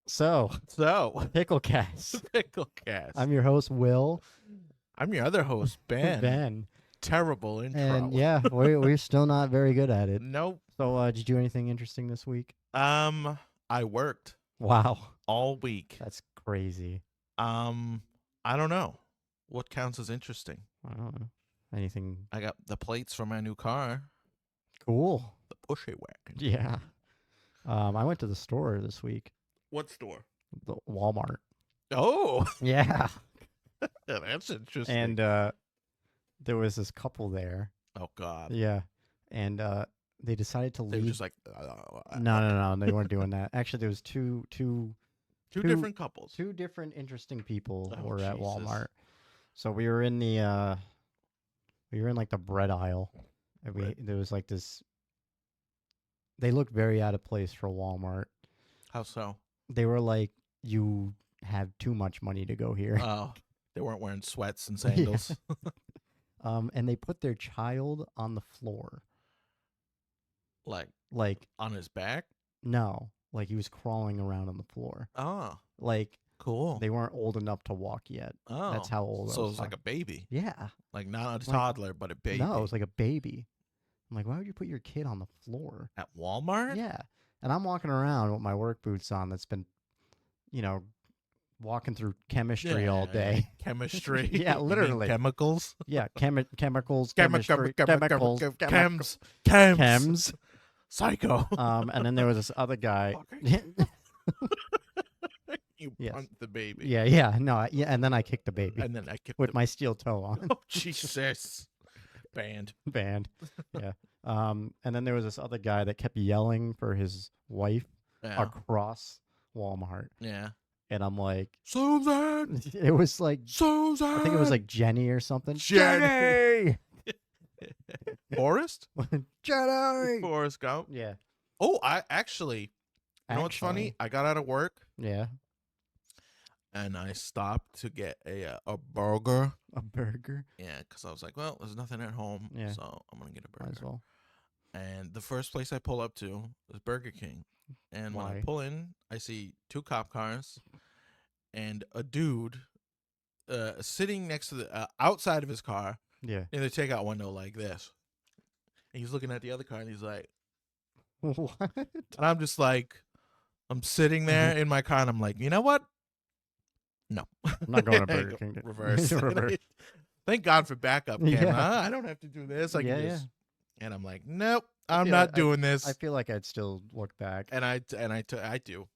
So, Pickle-cast. Pickle-cast. I'm your host, Will. I'm your other host, Ben. Ben. Terrible intro. And yeah, we're still not very good at it. Nope. So, did you do anything interesting this week? I worked Wow. all week. That's crazy. I don't know. What counts as interesting? I don't know. Anything I got the plates for my new car. cool? The pushy wagon. Yeah. I went to the store this week. What store? The Walmart. Oh, Yeah. that's interesting. And there was this couple there. Oh God. Yeah. And they decided to They were leave. just like No, they weren't doing that. Actually, there was two different couples. Two different interesting people Oh, were at Jesus. Walmart. So we were in the like the bread aisle. And Right. there was like this. They looked very out of place for Walmart. How so? They were like, "You have too much money to go here." Oh, they weren't wearing sweats and sandals. And they put their child on the floor. Like on his back. no, like he was crawling around on the floor. Oh, Like cool. they weren't old enough to walk yet. Oh, That's how old. I So was it's like a talking. baby, Yeah. like not a Like- toddler, but a baby. No, it was like a baby. I'm like, why would you put your kid on the floor? At Walmart. Yeah. And I'm walking around with my work boots on that's been, walking through chemistry all day. Chemistry. Yeah, You mean literally. chemicals. Yeah, chemicals, chemistry, Chems. chems. Psycho. And then there was this other guy. You Yes. punt the baby. Yeah, and then I kicked the baby And then I kicked with the my steel toe on. Oh Jesus. Banned. Band. Yeah. And then there was this other guy that kept yelling for his wife Yeah. across Walmart. Yeah. And I'm like, Susan. it was like, Susan. I think it was like Jenny or something. Jenny! Forrest. Jenny! Forrest Gump. Yeah. Oh, I actually. You know what's funny? I got out of work Yeah. and I stopped to get a burger. A burger. Yeah, because I was like, well, there's nothing at home, Yeah. so I'm gonna get a Might as burger. well. And the first place I pull up to is Burger King. And when I Why? pull in, I see two cop cars and a dude sitting next to the outside of his car Yeah. in the takeout window like this. And he's looking at the other car and he's like, What? and I'm just like, I'm sitting there in my car and I'm like, you know what? No. I'm not going to Burger King. Reverse. Reverse. Thank God for backup camera. Yeah. I don't have to do this. I Yeah, can yeah. just. And I'm like, nope, I'm feel not like doing this. I feel like I'd still look back. And I do. I do.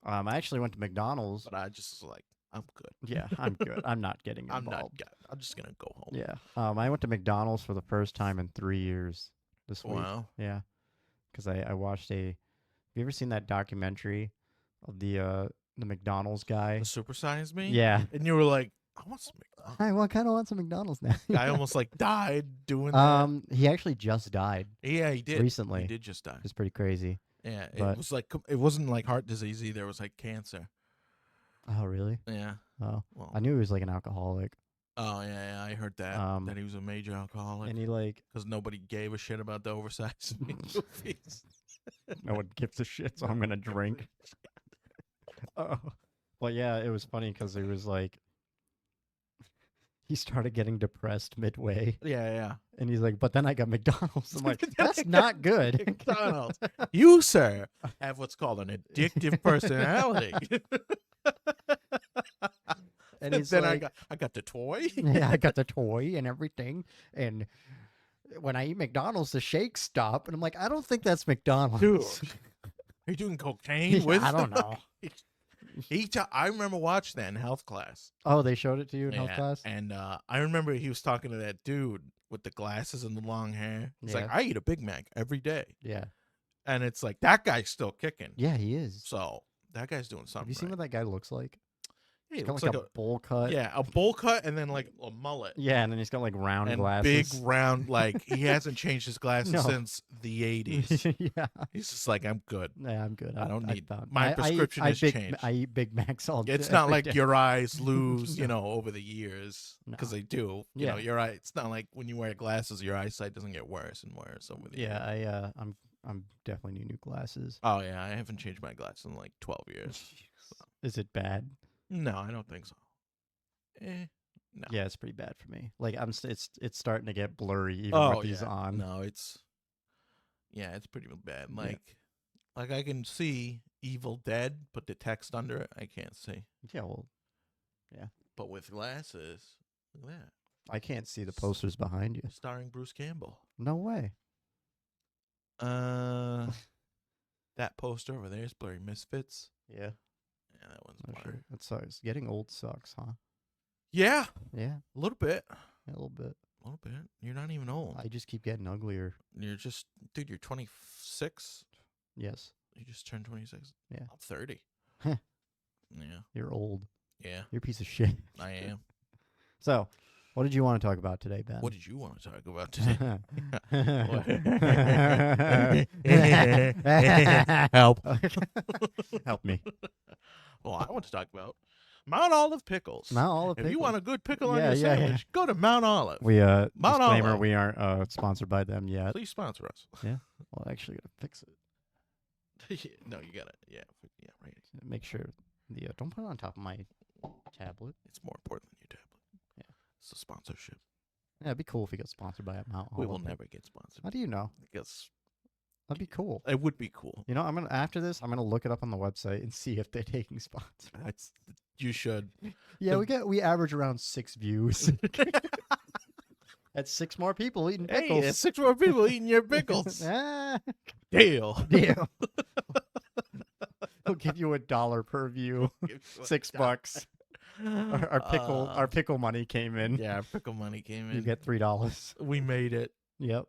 I actually went to McDonald's. But I just was like, I'm good. Yeah, I'm good. I'm not getting I'm involved. not good. I'm just gonna go home. Yeah. I went to McDonald's for the first time in 3 years this week. Wow. Yeah. Because I watched have you ever seen that documentary of the McDonald's guy? The supersize me. Yeah. And you were like, I want some McDonald's. I kind of want some McDonald's now. Guy almost like died doing that. He actually just died Yeah, he did. recently. He did just die. It's pretty crazy. Yeah, but- it was like it wasn't like heart disease either. It was like cancer. Oh, really? Yeah. Oh, Well. I knew he was like an alcoholic. Oh yeah, I heard that. That he was a major alcoholic. And he like Because nobody gave a shit about the oversized movies. no one gives a shit, so I'm gonna drink. Oh, but yeah, it was funny because he was like, he started getting depressed midway, Yeah. and he's like, "But then I got McDonald's." I'm like, Then "That's I got not good." McDonald's. You, sir, have what's called an addictive personality. And he's then like, I got the toy. "Yeah, I got the toy and everything, and when I eat McDonald's, the shakes stop." And I'm like, "I don't think that's McDonald's." Dude, are you doing cocaine with? I don't know. I remember watching that in health class. Oh, they showed it to you in health class? And I remember he was talking to that dude with the glasses and the long hair. He's like, Yeah. I eat a Big Mac every day. Yeah. And it's like, that guy's still kicking. Yeah, he is. So that guy's doing something. Have you seen what that guy looks like? He He's got looks like like a bowl cut. yeah, a bowl cut and then like a mullet. Yeah, and then he's got like round And glasses. big round, like he hasn't changed his glasses No. since the 80s. Yeah. He's just like, I'm good. Yeah, I'm good. I don't need- found- my I prescription eat, has changed. I eat Big Macs all day. It's not every like day. your eyes lose, over the years No. because they do. Yeah. Your eye. It's not like when you wear glasses, your eyesight doesn't get worse and worse over the years. Yeah, I'm definitely need new glasses. Oh yeah, I haven't changed my glasses in like 12 years. Is it bad? No, I don't think so. No. Yeah, it's pretty bad for me. Like it's starting to get blurry even Oh with these yeah. on. No, it's pretty bad. Yeah. Like I can see Evil Dead, but the text under it I can't see. Yeah, well, But with glasses, look at that. I can't see the posters behind you. Starring Bruce Campbell. No way. That poster over there is blurry. Misfits. Yeah. Yeah, that one's Oh, blurry. sure. That sucks. Getting old sucks, huh? Yeah, Yeah, a little bit. a little bit. A little bit. You're not even old. I just keep getting uglier. You're just, dude, you're 26. Yes. You just turned 26. Yeah. I'm 30. Huh. Yeah. You're old. Yeah, You're a piece of shit. I am. So, what did you want to talk about today, Ben? What did you want to talk about today? Help. Help me. Well, I want to talk about Mount Olive pickles. Mount Olive If you pickles. want a good pickle on Yeah, your yeah, sandwich, go to Mount Olive. We Mount disclaimer, Olive. we aren't sponsored by them yet. Please sponsor us. Well, actually, gotta fix it. No, you got it. Yeah, right. Make sure don't put it on top of my tablet. It's more important than your tablet. Yeah. It's a sponsorship. Yeah, it'd be cool if we got sponsored by a Mount Olive. We will never get sponsored. How do you know? Because That'd be cool. it would be cool. You know, after this, I'm gonna look it up on the website and see if they're taking sponsors. You should. Yeah, we average around 6 views. That's 6 more people eating Hey, pickles. it's 6 more people eating your pickles. Ah, Deal. deal. We'll give you $1 per view. $6. Our pickle money came in. Yeah, our pickle money came in. You get $3. We made it. Yep.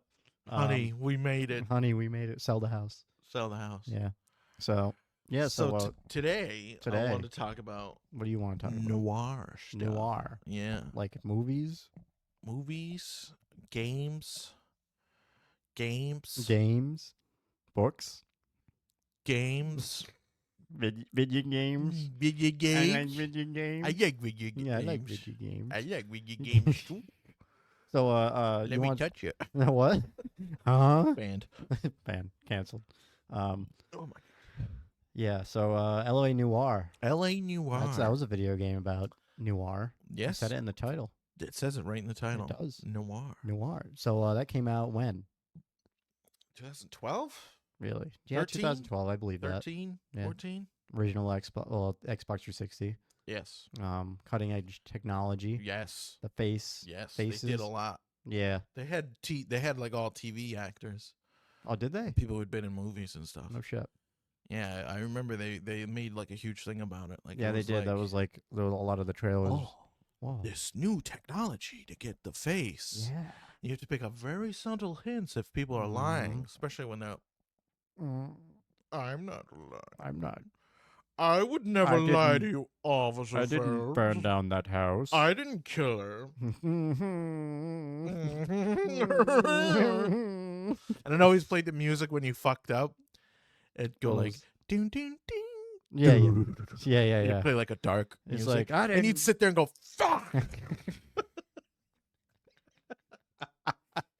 Honey, we made it. Honey, we made it. Sell the house. Sell the house. Yeah. So yeah. So, today, I want to talk about what do you want to talk about? noir stuff. Noir. Yeah. Like movies, Movies, games, books, video games. video games. I like video games. I like video games. Yeah, I like video games. I like video games too. So Let you me want touch you. what? Huh? Banned. Ban canceled. Oh my. Yeah. So L.A. Noire. L.A. Noir. That was a video game about noir. I Yes. said it in the title. It says it right in the title. It does. Noir. Noir. So that came out when? 2012? Really? Yeah, 13? 2012. I believe that. 13? Yeah. 14? Original Xbox 360. Yes. Cutting edge technology. Yes. The face. Yes. Faces. They did a lot. Yeah. They had like all TV actors. Oh, did they? People who'd been in movies and stuff. No shit. Yeah, I remember they made like a huge thing about it. Like Yeah, they did. That was like there was a lot of the trailers. oh, Whoa. this new technology to get the face. Yeah. You have to pick up very subtle hints if people are lying, especially when they're. I'm not lying. I'm not. I would never lie to you, Officer. I didn't Phelps. burn down that house. I didn't kill her. And I always played the music when you fucked up. It'd go like ding ding ding. Yeah, yeah. You'd play like a dark It's music. like I didn't. And you'd sit there and go, fuck.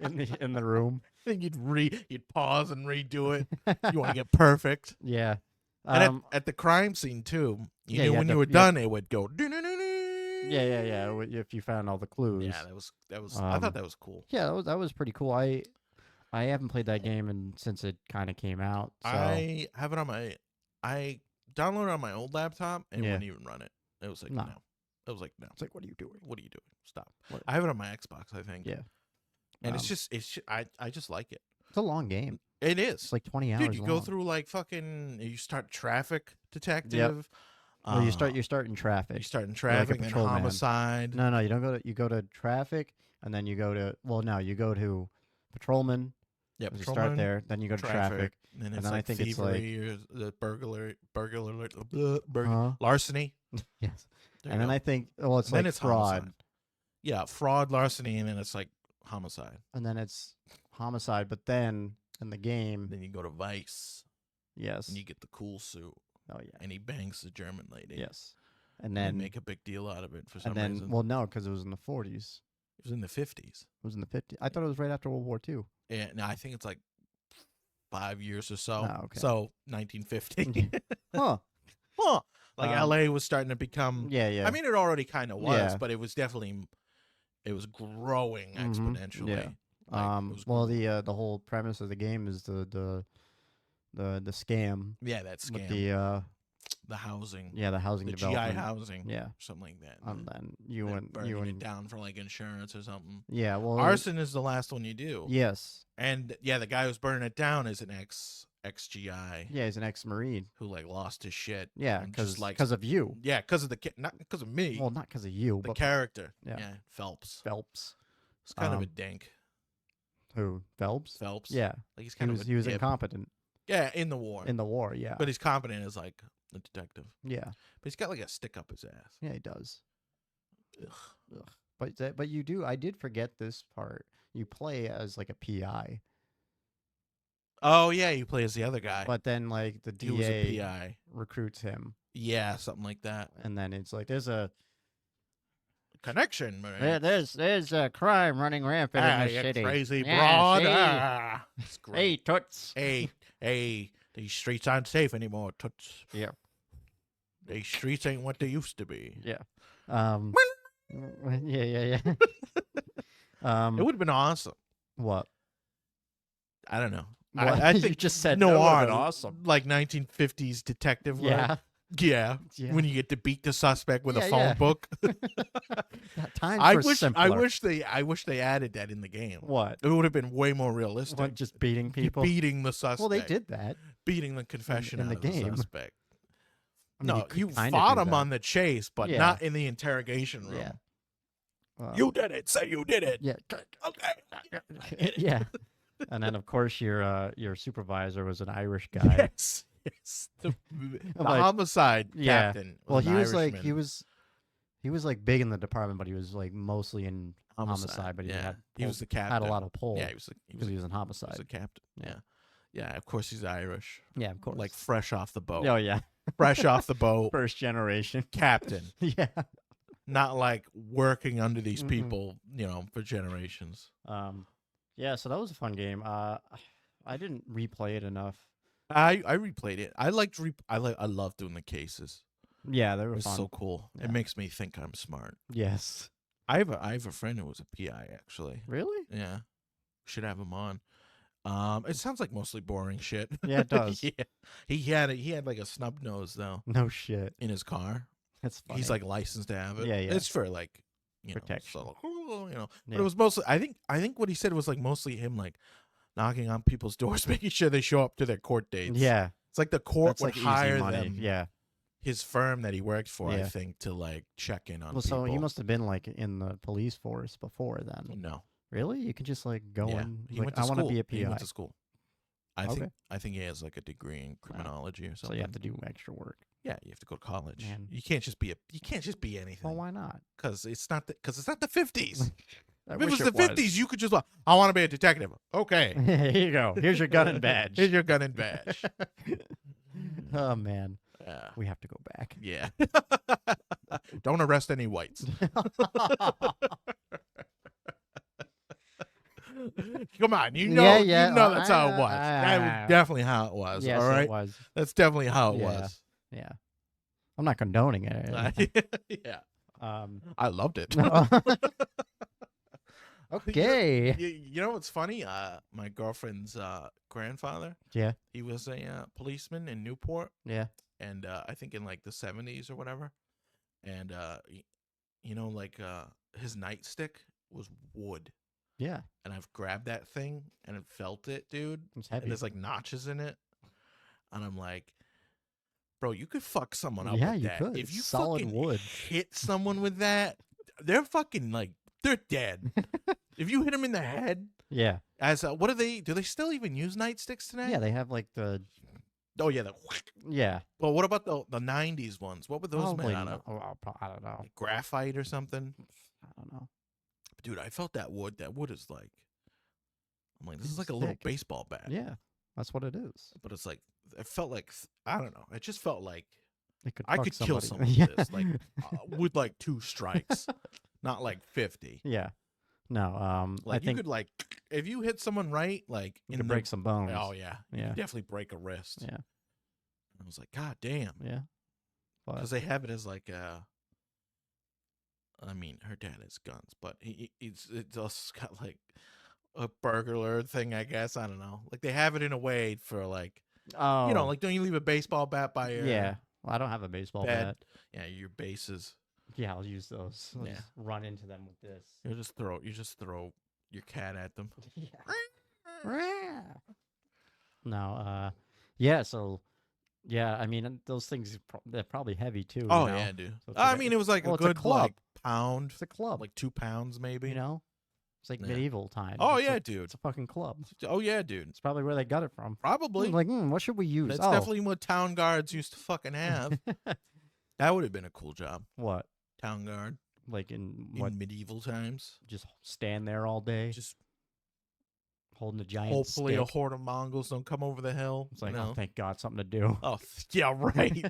in the room. Then you'd pause and redo it. You want to get perfect. Yeah. And at the crime scene too, you knew when you were done, it would go. Yeah. If you found all the clues. Yeah, that was. I thought that was cool. Yeah, that was pretty cool. I haven't played that game since it kind of came out. So. I have it on I downloaded it on my old laptop and wouldn't even run it. It was like no. It was like no. It's like, what are you doing? What are you doing? Stop. What? I have it on my Xbox, I think. Yeah. And it's just I just like it. It's a long game. It is. It's like 20 hours. Dude, you go through like fucking. You start traffic detective. Well, you start in traffic. You start in traffic and homicide. No, you don't go to. You go to traffic, and then you go to. Well, no, you go to patrolman. Yeah, You start there, then you go to traffic. And then like I think it's thievery or the burglary, Huh? larceny. Yes. There And you then go. I think it's then like it's fraud. homicide. Yeah, fraud, larceny, and then it's like homicide. And then it's homicide, but then in the game, Then you go to Vice, yes. and you get the cool suit, Oh yeah. and he bangs the German lady. Yes. And And then make a big deal out of it for some and then reason. well no, because it was in the 40s. It was in the 50s. It was in the 50s. I thought it was right after World War II. Yeah, no, I think it's like 5 years or so. Oh, okay. So 1950. Huh. Huh. Like Um, LA was starting to become. Yeah, yeah. I mean, it already kind of was, Yeah. but it was definitely. It was growing Mhm, exponentially. yeah. Like, it was Well, the whole premise of the game is the scam yeah, that scam. with the housing. the housing The development. GI housing. Yeah. Something like that. And then They're you burning it and down for like insurance or something. yeah, well, Arson is the last one you do. yes. And yeah, the guy who's burning it down is an ex-GI. Yeah, he's an ex-Marine. Who like lost his shit. Yeah, and just, like, because of you. yeah, because of not because of me. Well, not because of you, the but character. yeah. Yeah, Phelps. It's kind of a dink. Who? Phelps? Phelps. Yeah. Like he's kind of He was dip. incompetent Yeah, in the war. in the war, yeah. But he's competent as like a detective. Yeah. But he's got like a stick up his ass. Yeah, he does. Ugh. But you do. I did forget this part. You play as like a PI, Oh yeah, you play as the other guy. but then like the he was a DA PI. recruits him, Yeah, something like that. and then it's like there's a Connection, man. there's a crime running rampant in the you city. crazy Yeah, broad. see? Ah. It's great. Hey, toots. Hey, these streets aren't safe anymore, toots. Yeah. These streets ain't what they used to be. Yeah. Yeah. It would have been awesome. What? I don't know. What? I You think just said noir, awesome. like 1950s detective work. Yeah. Yeah. Yeah. When you get to beat the suspect with a Yeah, phone yeah. book. Times I were wish simpler. I wish they added that in the game. What? It would have been way more realistic. What? Just beating people? Beating the suspect. Well, they did that. Beating the confession in out the of game. the suspect. I mean, No, could you kinda fought do him that. on the chase, but Yeah. not in the interrogation room. Yeah. You did it. Say you did it. Yeah. Okay. Yeah. And then of course your supervisor was an Irish guy. Yes. The Like, homicide yeah. captain. Well, an he was like Irishman. he was like big in the department, but he was like mostly in homicide. But he yeah. had He was the captain. had a lot of pull. Yeah, he was because he was in he was homicide. a captain. Yeah. Yeah, of course he's Irish. Yeah, of course. Like fresh off the boat. oh yeah, Fresh off the boat. first generation Captain. yeah. Not like working under these Mhm. people, for generations. Yeah. So that was a fun game. I didn't replay it enough. I replayed it. I love doing the cases. Yeah, they were It's fun. so cool. Yeah. It makes me think I'm smart. Yes. I have a friend who was a PI actually. Really? Yeah. Should have him on. It sounds like mostly boring shit. Yeah, it does. Yeah. He had like a snub nose though No shit. in his car. That's funny. He's like licensed to have it. Yeah, yeah. It's for like Protection. But Yeah. it was mostly I think what he said was like mostly him like knocking on people's doors, making sure they show up to their court dates. Yeah. It's like the court That's would like hire easy money. them. Yeah. His firm that he worked for, I Yeah. think, to like check in on Well, people. so he must have been like in the police force before then. No. Really? You can just like go Yeah. in. He Like, went to I want to school. be a PI. He went to school. Okay. I think he has like a degree in criminology or So something. you have to do extra work. Yeah, you have to go to college. Man. You can't just be anything. Well, why not? Because it's not the 50s. I If it wish was the 50s, you could just I want to be a detective. Okay. Here you go. Here's your gun and badge. Here's your gun and badge. Oh man, Yeah. we have to go back. Yeah. Don't arrest any whites. Come on, you know that's how it was. That was definitely how it was. Yes, all right, it was. that's definitely how it Yeah. was. Yeah, I'm not condoning it. Yeah, Um. I loved it. Okay. You know what's funny? My girlfriend's grandfather. Yeah. He was a policeman in Newport, Yeah. and I think in like the 70s or whatever. And his nightstick was wood. Yeah. And I've grabbed that thing and felt it, dude. It's And heavy. there's like notches in it. And I'm like, bro, you could fuck someone up Yeah, with you that. could. If you Solid fucking wood. hit someone with that, they're fucking like, they're dead. If you hit them in the head, Yeah. as what do they still even use nightsticks today? Yeah. They have like the. Oh yeah. Yeah. Well, what about the 90s ones? What were those Probably made out of? I don't know. Like graphite or something? I don't know. Dude, I felt that wood. That wood is like, I'm like, this is It's like a little thick. baseball bat. Yeah. That's what it is. But it's like, it felt like, I don't know. It just felt like It could. I fuck could kill somebody. someone Yeah. with this, like with like 2 strikes, not like 50. Yeah. No, Like I you think could like if you hit someone right, like you in could the break some bones. oh yeah, you Yeah. could definitely break a wrist. Yeah. I was like, God damn, Yeah. But because they have it as like I mean, her dad has guns, but it's also got like a burglar thing, I guess. I don't know. Like they have it in a way for like oh, like don't you leave a baseball bat by your yeah. Well, I don't have a baseball bed? bat. Yeah, your bases. Yeah, I'll use those. I'll Yeah. just run into them with this. You just throw your cat at them. Yeah. No, yeah, so yeah, I mean those things they're probably heavy too. Oh you know? yeah, dude. So it's I like mean, it was like well, a it's a good club. like pound, It's a club. like 2 pounds maybe. You know, it's like Yeah. medieval times. Oh It's yeah, a, dude. it's a fucking club. Oh yeah, dude. It's probably where they got it from. Probably. Like, what should we use? That's oh, definitely what town guards used to fucking have. That would have been a cool job. what? Town guard Like in in what? medieval times. Just stand there all day, Just holding a giant hopefully stick. a horde of Mongols don't come over the hill. It's like, you know? oh, thank God, something to do. Oh, yeah, right.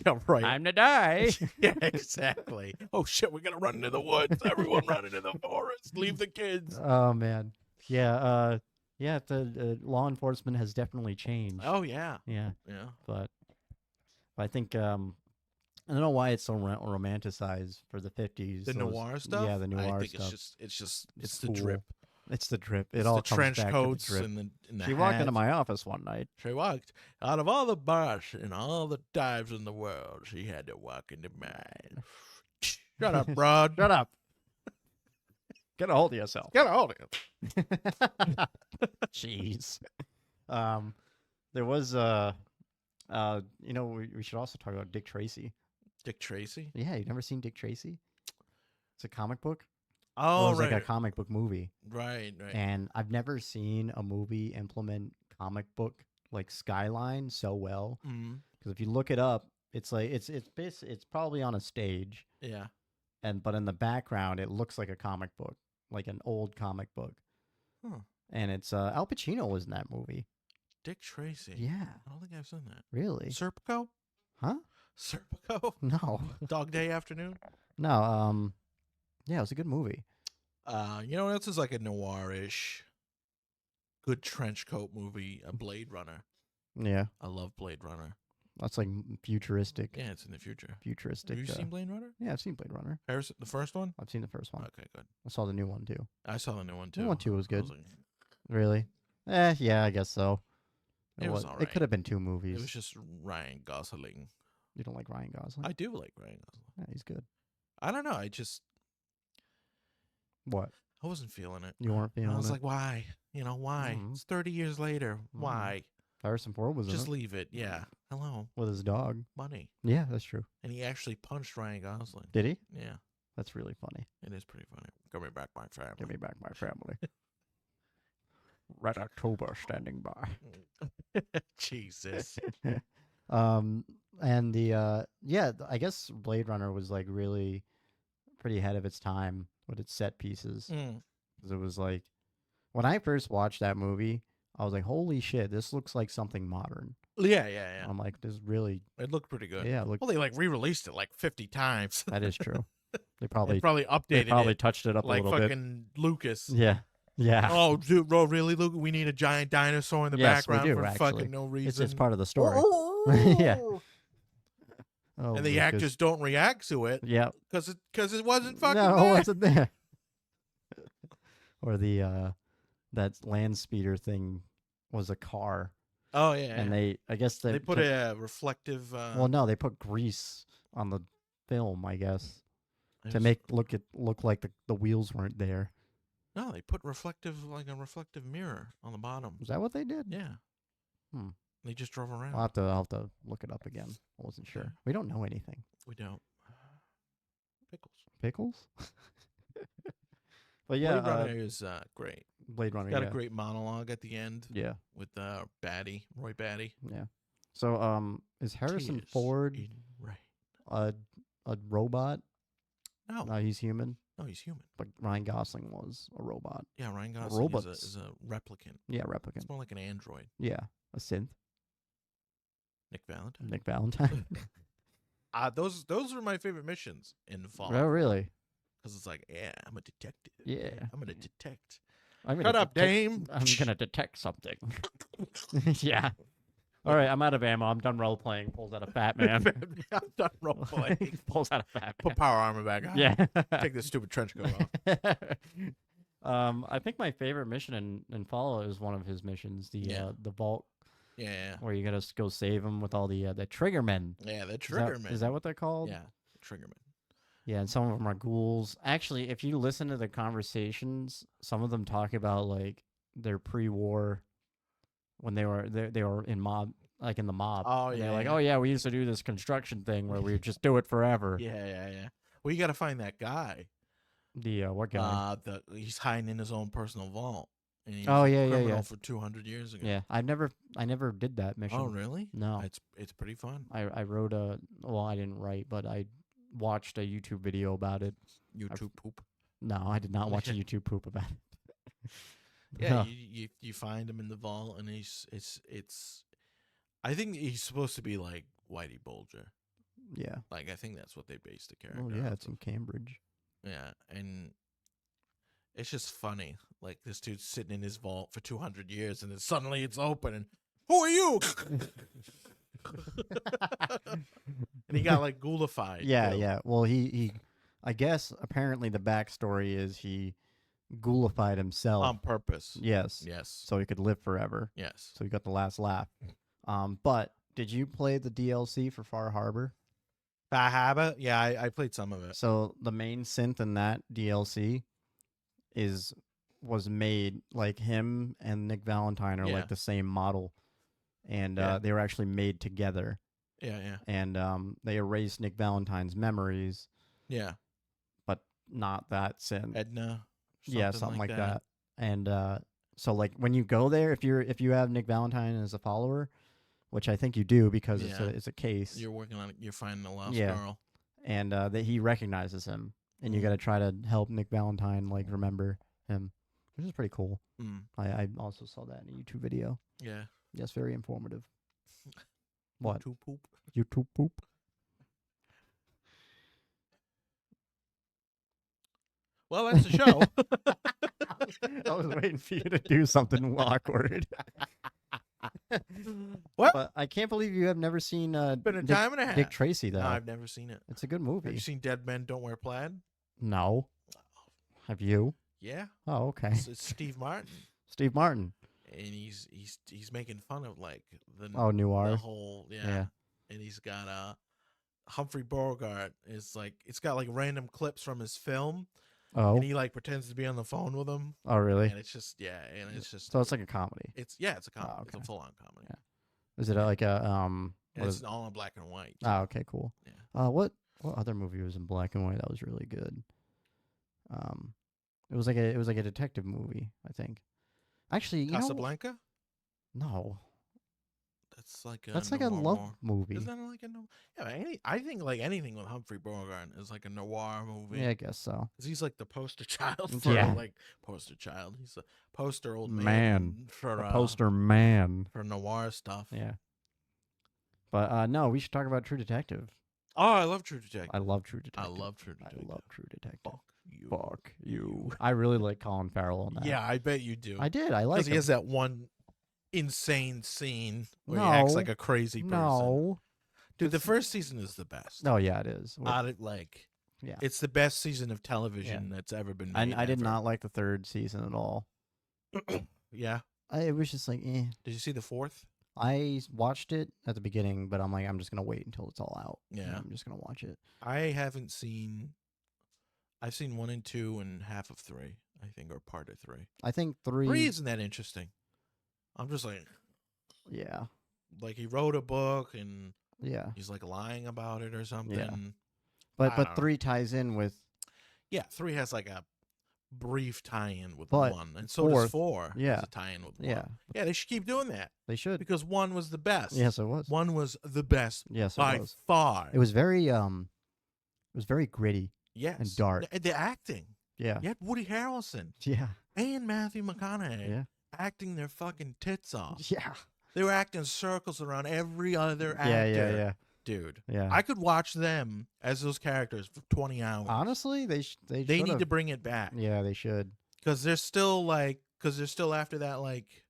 Yeah, right. Time to die. Yeah, exactly. Oh shit, we're gonna run into the woods. Everyone run into the forest. Leave the kids. Oh man, yeah, yeah. The law enforcement has definitely changed. Oh yeah, Yeah, yeah. but I think I don't know why it's so romanticized for the 50s. The noir stuff. Yeah, the noir I think stuff. it's the cool. drip. It's the drip. It It's all the comes trench back coats to the drip. and the She walked into hat. my office one night. She walked out of all the bars and all the dives in the world. She had to walk into mine. Shut up, broad. Shut up. Get a hold of yourself. Get a hold of it. Jeez. There was we should also talk about Dick Tracy. Dick Tracy. Yeah, you never seen Dick Tracy? It's a comic book. Oh, It's right. like a comic book movie. Right. And I've never seen a movie implement comic book like skyline so well. Mm, Because if you look it up, it's like it's probably on a stage, yeah. but in the background it looks like a comic book, like an old comic book. Huh. And it's Al Pacino was in that movie. Dick Tracy. Yeah, I don't think I've seen that. really? Serpico? Huh? Serpico? No, Dog Day Afternoon? no. Yeah, it was a good movie. You know what else is like a noir-ish, good trench coat movie? A Blade Runner. Yeah, I love Blade Runner. that's like futuristic. Yeah, it's in the future. Futuristic. Have you seen Blade Runner? Yeah, I've seen Blade Runner. Harrison, the first one? I've seen the first one. Okay, good. I saw the new one too. I saw the new one too. New one too was I good. like, Really? Yeah, I guess so. It was It alright. could have been two movies. it was just Ryan Gosling. You don't like Ryan Gosling? I do like Ryan Gosling. Yeah, he's good. I don't know. What? I wasn't feeling it. You weren't feeling I was it? like, why? Why? Mhm. It's 30 years later. Why? Harrison Ford was Just in it leave it. Yeah. Hello. with his dog. Money. Yeah, that's true. And he actually punched Ryan Gosling. Did he? Yeah. That's really funny. It is pretty funny. Give me back my family. Give me back my family. Red October standing by. Jesus. And I guess Blade Runner was like really pretty ahead of its time with its set pieces. Mm. 'Cause it was like when I first watched that movie, I was like, "Holy shit, this looks like something modern." Yeah. I'm like, "This really, It looked pretty good. yeah, look, Well, they like re-released it like 50 times. that is true." They They probably updated it touched it up like a little bit. fucking Lucas. Yeah, yeah. Oh, dude, bro, really, Luke? We need a giant dinosaur in the Yes, we background do, for actually. fucking no reason. It's part of the story. Yeah. Oh, And the Lucas. actors don't react to it Yeah. because it wasn't fucking No, there. it wasn't there. Or the that land speeder thing was a car, Oh yeah, and I guess they put took- a reflective. Well, no, they put grease on the film, I guess, it to was- make look like the wheels weren't there. No, they put reflective like a reflective mirror on the bottom. Is that what they did? Yeah. Hmm. They just drove around. I'll have to look it up again. I wasn't sure. We don't know anything. We don't. Pickles. Pickles? But yeah, Blade Runner is great. Blade Runner. It's got yeah. a great monologue at the end Yeah, with Roy Batty. yeah. So is Harrison Tears Ford in rain. a robot? No, No, he's human. no, he's human. But Ryan Gosling was a robot. Yeah, Ryan Gosling robots. is a replicant. Yeah, replicant. It's more like an android. Yeah, a synth. Nick Valentine. Nick Valentine. Those are my favorite missions in Fallout. Oh, really? because it's like, yeah, I'm a detective. Yeah. I'm gonna detect. I'm Shut up, Dame. I'm gonna detect something. Yeah. All right, I'm out of ammo. I'm done role playing. Pulls out a fat man. I'm done role playing. Pulls out a fat man. Put power armor back on. Yeah. Take this stupid trench coat off. I think my favorite mission in Fallout is one of his missions, the vault, Yeah. where you gotta go save him with all the triggermen. Yeah, the triggermen. Is that what they're called? Yeah, triggermen. Yeah, and some of them are ghouls. Actually, if you listen to the conversations, some of them talk about like their pre-war when they were in mob, like in the mob. Oh, and yeah. They're like, oh yeah, we used to do this construction thing where we would just do it forever. Yeah. Well, you got to find that guy. The what guy? He's hiding in his own personal vault. And he's yeah. For 200 years ago. Yeah, I never did that mission. Oh, really? No. It's pretty fun. I wrote I didn't write, but I watched a YouTube video about it. YouTube poop. No, I did not watch a YouTube poop about it. Yeah, you find him in the vault, and it's. I think he's supposed to be like Whitey Bulger. Yeah. Like I think that's what they based the character. Oh yeah, off it's of. in Cambridge. Yeah, and it's just funny. Like this dude's sitting in his vault for 200 years, and then suddenly it's open, and who are you? And he got like ghoulified. Yeah, too. yeah. Well, he I guess apparently the backstory is he ghoulified himself On purpose. Yes. Yes. So he could live forever. Yes. So he got the last laugh. But did you play the DLC for Far Harbor? Far Harbor? Yeah, I played some of it. So the main synth in that DLC was made like him and Nick Valentine are like the same model, and they were actually made together. Yeah. And they erased Nick Valentine's memories. Yeah. But not that synth. Edna. Yeah, something like that. And so like when you go there, if you have Nick Valentine as a follower, which I think you do because it's a case. You're working on it. You're finding a lost Yeah. girl. And that he recognizes him, and you got to try to help Nick Valentine like remember him, which is pretty cool. I also saw that in a YouTube video. Yeah. Yes, very informative. What? YouTube poop. YouTube poop. Well, that's the show. I was waiting for you to do something awkward. What? But I can't believe you have never seen Been a time and a half. Dick Tracy, though. No, I've never seen it. It's a good movie. Have you seen Dead Men Don't Wear Plaid? No. Have you? Yeah. Oh, okay. It's Steve Martin. Steve Martin. And he's making fun of like the Noir. the whole yeah. And he's got Humphrey Bogart is like it's got like random clips from his film. Oh. And he like pretends to be on the phone with him. Oh, really? And it's just so it's like a comedy. It's a comedy. Oh, okay. It's a full on comedy. Yeah. Is it like a And it's all in black and white. Oh, okay, cool. Yeah. What other movie was in black and white that was really good? It was like a detective movie, I think. Actually, Casablanca? No. That's like a love movie. Isn't that like a noir? Yeah, I think like anything with Humphrey Bogart is like a noir movie. Yeah, I guess so. 'Cause he's like the poster child for poster child. He's a poster old man for poster man for noir stuff. Yeah. But no, we should talk about True Detective. Oh, I love True Detective. I love True Detective. I love True Detective. Fuck you. I really like Colin Farrell on that. Yeah, I bet you do. I did. I like Because he has that one insane scene where he No. acts like a crazy person. No. Dude, the first season is the best. Oh, yeah, it is. It's the best season of television that's ever been made. I did not like the third season at all. Yeah. It was just like, eh. Did you see the fourth? I watched it at the beginning, but I'm like, I'm just going to wait until it's all out. Yeah. I'm just going to watch it. I've seen 1 and 2 and half of 3, I think, or part of 3. I think 3. 3 isn't that interesting. I'm just like, yeah. Like he wrote a book and he's like lying about it or something. Yeah. But 3 ties in with. Yeah, 3 has like a brief tie-in with but 1, and so does 4. Yeah, has a tie-in with 1. Yeah, they should keep doing that. They should, because 1 was the best. Yes, it was. 1 was the best. Yes, it by was. far. It was very gritty. Yes, and dark. The acting. Yeah, you had Woody Harrelson. Yeah, and Matthew McConaughey. Yeah, acting their fucking tits off. Yeah, they were acting circles around every other actor. Yeah. dude. Yeah. I could watch them as those characters for 20 hours. Honestly, they They need to should've. bring it back. Yeah, they should. Because they're still after that, like,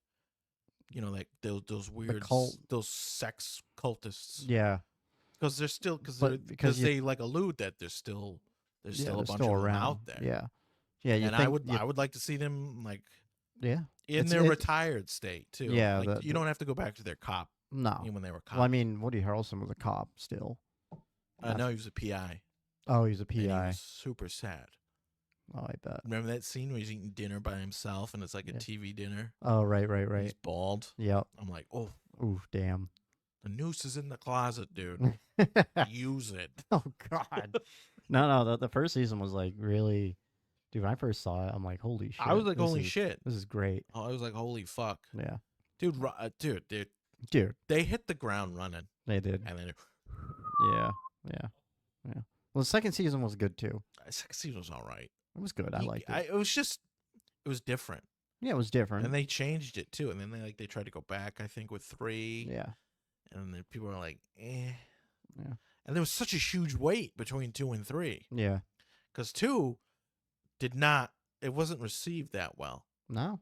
you know, like those weird, cult. those sex cultists. Yeah. Because they're still, Because because they like allude that there's still a they're bunch still of them around. out there. Yeah. Yeah. You And think, I would like to see them like yeah. in their retired state too. Yeah, like, you don't have to go back to their cop. No. When they were cops. Well, I mean, Woody Harrelson was a cop still. No, he was a PI. Oh, he's a And he PI. was super sad. Oh, I bet. Remember that scene where he's eating dinner by himself and it's like a Yeah. TV dinner? Oh, right. He's bald. Yep. I'm like, oh, Ooh, damn. the noose is in the closet, dude. Use it. Oh God. No. The first season was like really, dude. When I first saw it, I'm like, holy shit. I was like, this holy is- shit. This is great. Oh, I was like, holy fuck. Yeah. Dude. Dude, They hit the ground running. they did. And then Yeah. Well, the second season was good too. second season was all right. It was good. I liked it. It was different. Yeah, it was different. And they changed it too. And then they tried to go back, I think, with 3. Yeah. And then people were like, eh. Yeah. And there was such a huge wait between 2 and 3. Yeah. Because 2 it wasn't received that well. No.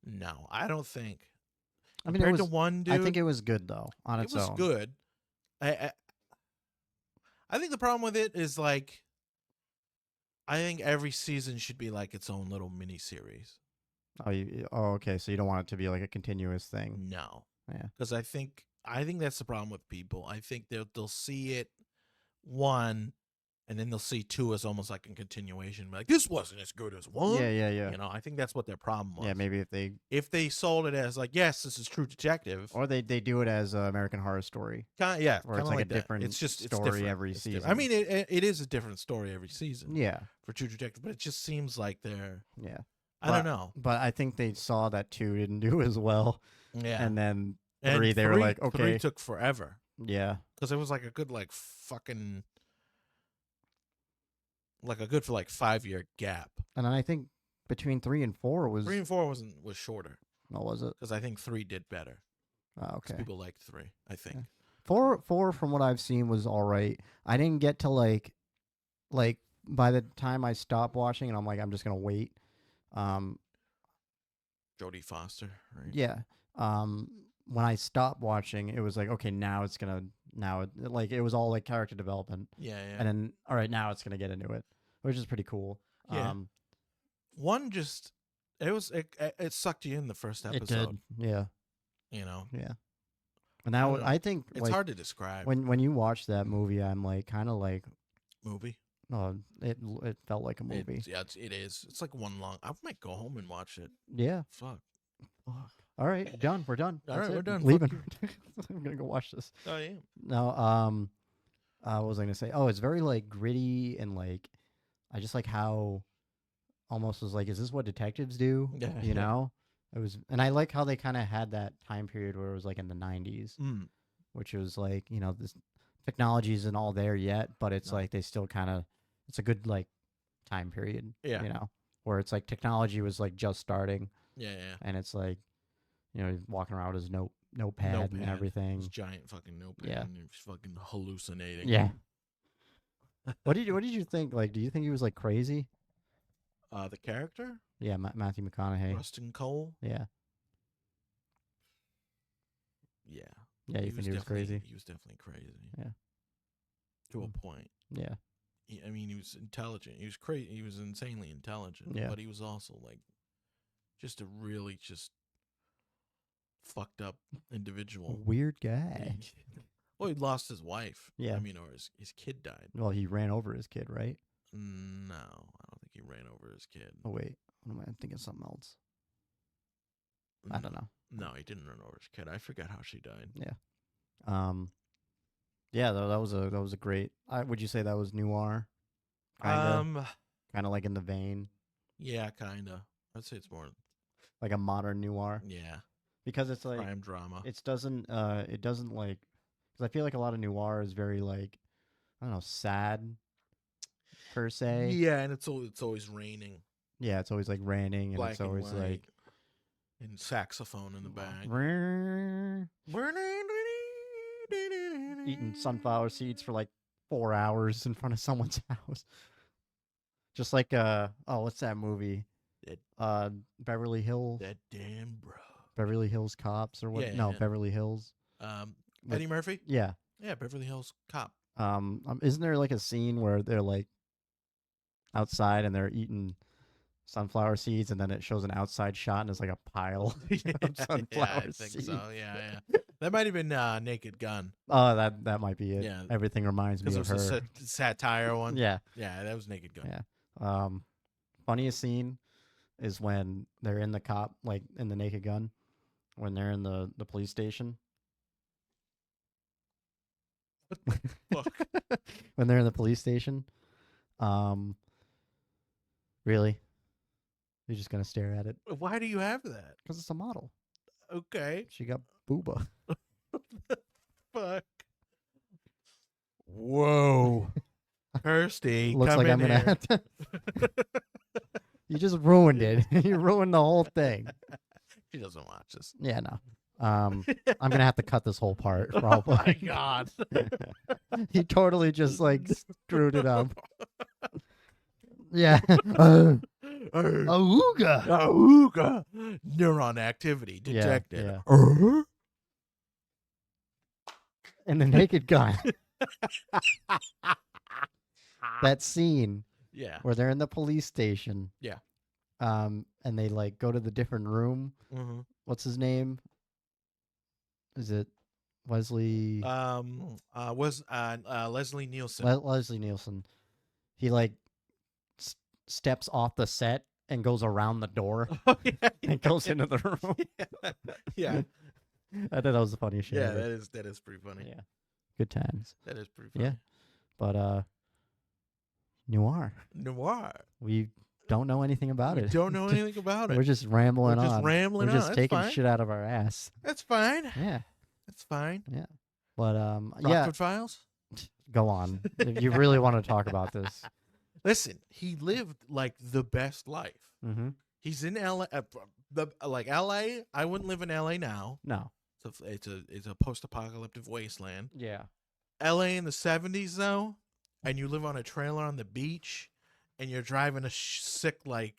No, I don't think. I mean, Compared it was. to 1, dude, I think it was good though on it its was own. good. I think the problem with it is like, I think every season should be like its own little mini series. Oh, okay. So you don't want it to be like a continuous thing. No, Yeah. because I think that's the problem with people. I think they'll see it 1, and then they'll see 2 as almost like a continuation. Like, this wasn't as good as 1. Yeah. You know, I think that's what their problem was. Yeah. Maybe if they sold it as like, yes, this is True Detective, or they do it as American Horror Story. kind Or it's like a that. different It's just story different. every It's different. season. I mean, it is a different story every season. Yeah. For True Detective, but it just seems like they're. Yeah. I don't know. But I think they saw that 2 didn't do as well, Yeah. and then And 3 they were like, 3 okay, took forever yeah, because it was like a good fucking like a good for like 5-year gap. and then I think between 3 and 4 was 3 and 4 was shorter oh, was it? because I think 3 did better. Oh, 'Cause okay. people liked 3. I think. Yeah. 4 from what I've seen was all right. I didn't get to like by the time I stopped watching, and I'm like, I'm just gonna wait. Jodie Foster, right? Yeah. When I stopped watching, it was like, okay, now it's gonna like it was all like character development, Yeah. and then all right, now it's gonna get into it, which is pretty cool. Yeah. 1 just it sucked you in the first It episode. did, yeah, You know, yeah. And now don't know. I think it's like hard to describe. when you watch that movie, I'm like kind of like, Movie. it felt like a movie. It is. It's like 1 long. I might go home and watch it. Yeah. Fuck. All right, done. We're done. All That's right, we're it. done. Leaving. I'm gonna go watch this. Oh yeah. No, what was I gonna say? Oh, it's very like gritty and like, I just like how, almost was like, is this what detectives do? Yeah, You yeah. know, it was, and I like how they kind of had that time period where it was like in the '90s, which was like, you know, this technology isn't all there yet, but it's No. like they still kind of, it's a good like time period. Yeah. You know, where it's like technology was like just starting, Yeah. and it's like, you know, walking around with his notepad and everything. This giant fucking notepad. Yeah. And he's fucking hallucinating. Yeah. What did you think? Like, do you think he was like crazy? The character, Yeah, Matthew McConaughey. Rustin Cole. Yeah, Yeah. yeah. You think he was crazy? He was definitely crazy. Yeah. To a Mm. point. Yeah, I mean, he was intelligent. He was crazy. He was insanely intelligent. Yeah. But he was also like, just a really just fucked up individual. weird guy. Well, he lost his wife. Yeah. I mean, or his kid died. Well, he ran over his kid, right? No, I don't think he ran over his kid. Oh wait, what am I thinking? Something else. I don't know. No, he didn't run over his kid. I forget how she died. Yeah, though that was a great. Would you say that was noir? Kind of like in the vein, Yeah, kinda. I'd say it's more. like a modern noir, Yeah, because it's like crime drama. it doesn't like, because I feel like a lot of noir is very like, I don't know, sad per se. Yeah, and it's always raining. Yeah, it's always like raining, and Black it's always and white, like and saxophone in the back. eating sunflower seeds for like 4 hours in front of someone's house. Just like what's that movie? Beverly Hills. That damn bro. Beverly Hills Cops or what? Yeah, no, yeah. Beverly Hills. Eddie Murphy? Yeah. Yeah, Beverly Hills Cop. Isn't there like a scene where they're like outside and they're eating sunflower seeds, and then it shows an outside shot and it's like a pile of sunflower I think seeds? so. Yeah. That might have been Naked Gun. Oh, that might be it. Yeah. Everything reminds me Because of it was her. a satire one. Yeah. Yeah, that was Naked Gun. Yeah. Funniest scene is when they're in the cop, like in the Naked Gun, when they're in the police station. Fuck. When they're in the police station. Really? You're just gonna stare at it? Why do you have that? Because it's a model. Okay. She got booba. Fuck. Whoa. Kirsty, Looks come like I'm in gonna here. have to. You just ruined it. You ruined the whole thing. She doesn't watch this. Yeah, no. I'm gonna have to cut this whole part. Probably. Oh my god. He totally just like screwed it up. Yeah. Awooga. Awooga. Neuron activity detected. Yeah. And the Naked Gun. That scene Yeah. where they're in the police station. Yeah. And they like go to the different room. Mm-hmm. What's his name? Is it Wesley? Leslie Nielsen. Leslie Nielsen. He like steps off the set and goes around the door Oh, yeah, and goes into the room. Yeah. I thought that was the funniest shit. Yeah, ever. that is pretty funny. Yeah. Good times. That is pretty funny. Yeah. But Noire. Noire. We don't know anything about We it. don't know anything about it. We're just rambling We're on. just rambling We're on. just That's taking fine. shit out of our ass. That's fine. Yeah. That's fine. Yeah. But Rockford yeah, Files. go on. If you really want to talk about this. Listen, he lived like the best life. Mm-hmm. He's in LA. Like LA, I wouldn't live in LA now. No. It's a post-apocalyptic wasteland. Yeah. LA in the 70s though, and you live on a trailer on the beach, and you're driving a sick like.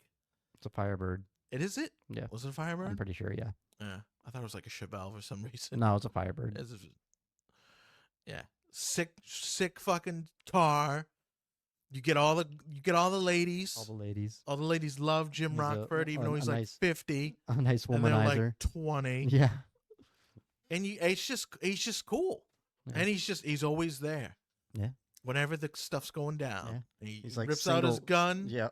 It's a Firebird. It is it? Yeah. Was it a Firebird? I'm pretty sure, yeah. Yeah, I thought it was like a Chevelle for some reason. No, it's a Firebird. Yeah, sick fucking car. You get all the ladies. All the ladies. All the ladies love Jim He's Rockford, even though he's like nice, 50, a nice and they're womanizer. like 20. Yeah. And he's just cool, Yeah. and he's always there. Yeah. Whenever the stuff's going down, he He's like rips out his gun. Yeah.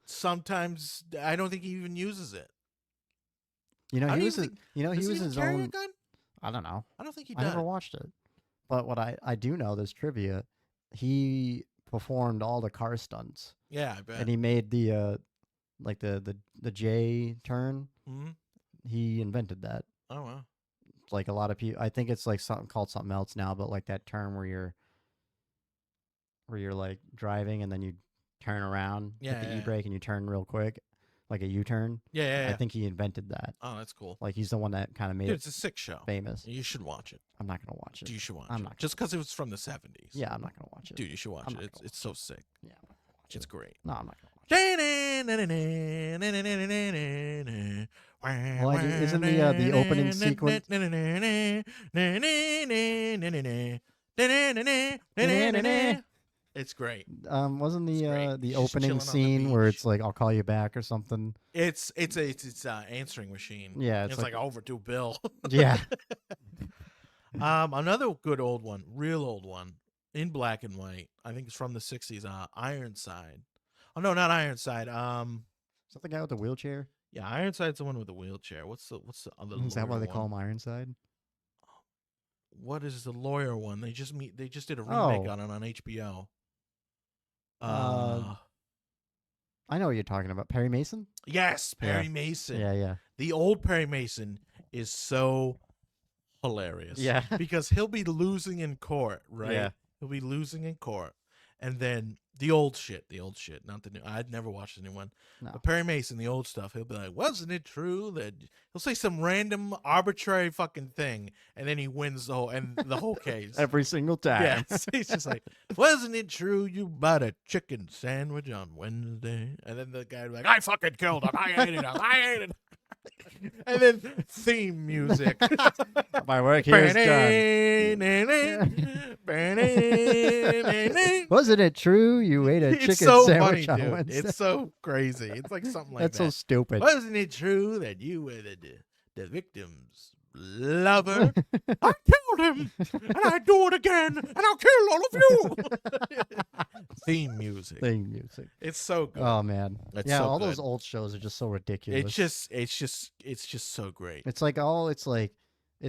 Sometimes I don't think he even uses it. You know, I he don't was even he Does was even his carry own. a gun? I don't know. I don't think he I does. never watched it. But what I do know, this trivia, he performed all the car stunts. Yeah, I bet. And he made the like the J turn. Hmm. He invented that. Oh wow. Like a lot of people, I think it's like something called something else now, but like that turn where you're like driving and then you turn around, hit the e-brake, and you turn real quick, like a U-turn. Yeah. I think he invented that. Oh, that's cool. Like he's the one that kind of made Dude, it it's a sick show. famous. You should watch it. I'm not gonna watch it. You should watch I'm it. not Just because it was from the 70s. Yeah, I'm not gonna watch it. Dude, you should watch I'm it. not gonna It's so sick. Yeah, I'm not gonna watch It's it. great. No, I'm not gonna watch Well, isn't the opening sequence? It's great. Wasn't It's great. the She's chilling opening on the scene where beach. it's like I'll call you back or something? It's answering machine. Yeah, It's like overdue bill. Yeah. Another good old one, real old one, in black and white. I think it's from the 60s. Ironside. Oh no, not Ironside. Is that the guy with the wheelchair? Yeah, Ironside's the one with the wheelchair. What's the other? Is that why they lawyer call one? him Ironside? What is the lawyer one? They just did a remake Oh. on it on HBO. I know what you're talking about. Perry Mason? Yes, Perry Mason. Yeah. The old Perry Mason is so hilarious. Yeah. Because he'll be losing in court, right? Yeah. He'll be losing in court. And then the old shit, not the new. I'd never watched the new one. No. But Perry Mason, the old stuff, he'll be like, wasn't it true that he'll say some random arbitrary fucking thing, and then he wins the whole case. Every single time. Yes. He's just like, wasn't it true you bought a chicken sandwich on Wednesday? And then the guy would be like, I fucking killed him. I ate it. And then theme music. My work here is done. Wasn't it true you ate a chicken sandwich on Wednesday? It's so crazy. It's like something like That's so stupid. Wasn't it true that you were the victim's lover? I killed him, and I do it again, and I'll kill all of you. Theme music. It's so good. Oh man, it's yeah, so all good. those old shows are just so ridiculous. It's just so great. It's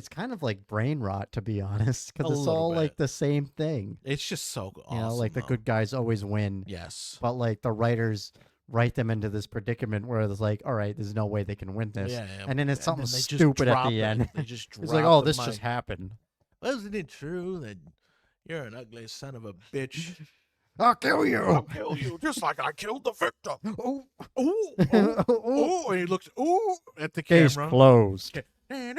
kind of like brain rot, to be honest, because it's all bit. like the same thing. It's just so awesome. You know, like the good guys always win. Yes. But like the writers write them into this predicament where it's like, all right, there's no way they can win this. Yeah. And then it's something then stupid at the end. They just drop it's like, oh, the this mic. just happened. Wasn't it true that you're an ugly son of a bitch? I'll kill you. I'll kill you just like I killed the victim. Oh, And he looks at the case camera. closed. It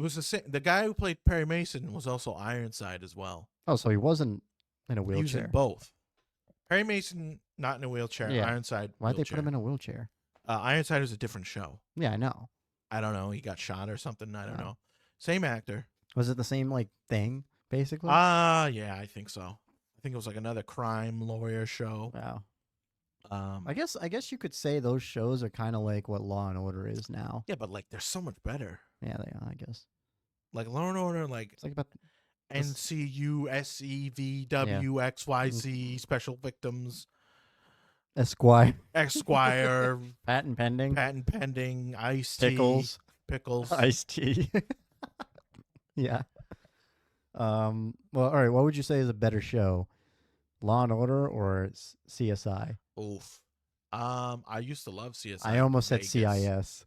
was the same. The guy who played Perry Mason was also Ironside as well. Oh, so he wasn't in a He was in wheelchair. both. Perry Mason not in a wheelchair. Yeah. Ironside. Why'd they put him in a wheelchair? Ironside was a different show. Yeah, I know. I don't know. He got shot or something. I don't know. Same actor. Was it the same like thing, basically? Yeah, I think so. I think it was like another crime lawyer show. Wow. I guess you could say those shows are kind of like what Law and Order is now. Yeah, but like they're so much better. Yeah, they are, I guess. Like Law and Order, like It's like about NCUSEVWXYZ Special Victims, Esquire, patent pending, Pickles, iced tea. Yeah. Well, all right. What would you say is a better show, Law and Order or CSI? Oof. I used to love CSI. I almost said Vegas.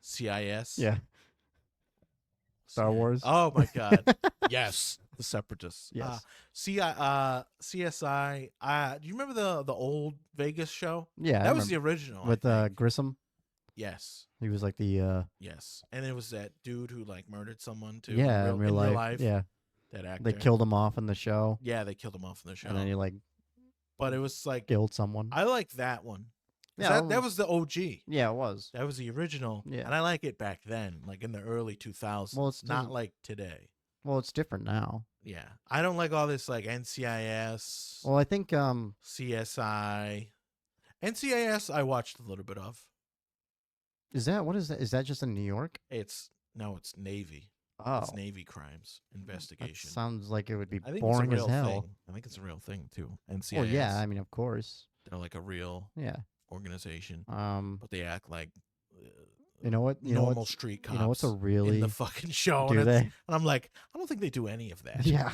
CIS. CIS. Yeah. Star Wars. Oh my God. Yes, the Separatists. Yes. CSI. Do you remember the old Vegas show? Yeah, that was the original with Grissom. Yes. He was like the Yes, and it was that dude who like murdered someone too. Yeah, in real life. Yeah, that actor. They killed him off in the show. Yeah, they killed him off in the show. And then he like, but it was like killed someone. I like that one. Yeah, that was the OG. Yeah, it was. That was the original. Yeah, and I like it back then, like in the early 2000s. Well, it's not like today. Well, it's different now. Yeah, I don't like all this like NCIS. Well, I think CSI, NCIS. I watched a little bit of. What is that? Is that just in New York? It's Navy. Oh, it's Navy crimes investigation. That sounds like it would be I think boring it's a real as hell. Thing. I think it's a real thing too. NCIS. Well, yeah, I mean, of course. They're like a real organization. But they act like you know what? Normal street cops. You know what's a really in the fucking show? Do they? And I'm like, I don't think they do any of that. Yeah.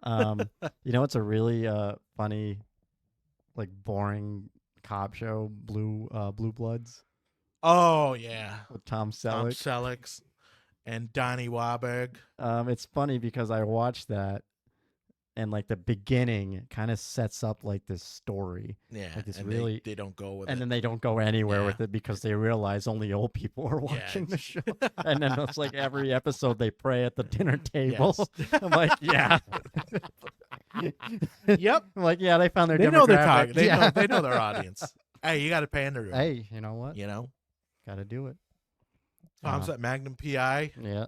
You know what's a really funny, like boring cop show? Blue Bloods. Oh yeah, with Tom Selleck. Tom Selleck and Donnie Wahlberg. It's funny because I watched that, and like the beginning kind of sets up like this story. Yeah, like this and really they don't go with it, and then they don't go anywhere with it because they realize only old people are watching the show. And then it's like every episode they pray at the dinner table. Yes. I'm like, yeah. Yep. I'm like, yeah, they found their. They know their demographic. target. They know their audience. Hey, you got to pander to them. Hey, you know what? You know, got to do it. Tom's at Magnum PI. Yeah.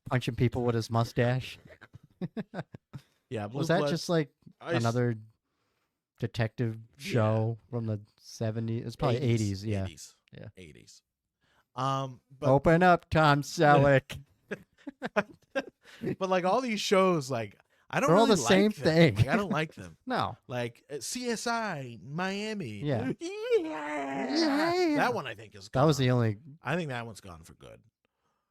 Punching people with his mustache. Yeah. Was that just like another detective show from the 70s? It's probably 80s. Yeah. 80s. Yeah. 80s. But open up, Tom Selleck. But like all these shows, like I don't. They're all really the same like them. thing. Like, I don't like them. No. Like CSI Miami. Yeah. That one I think is gone. That was the only. I think that one's gone for good.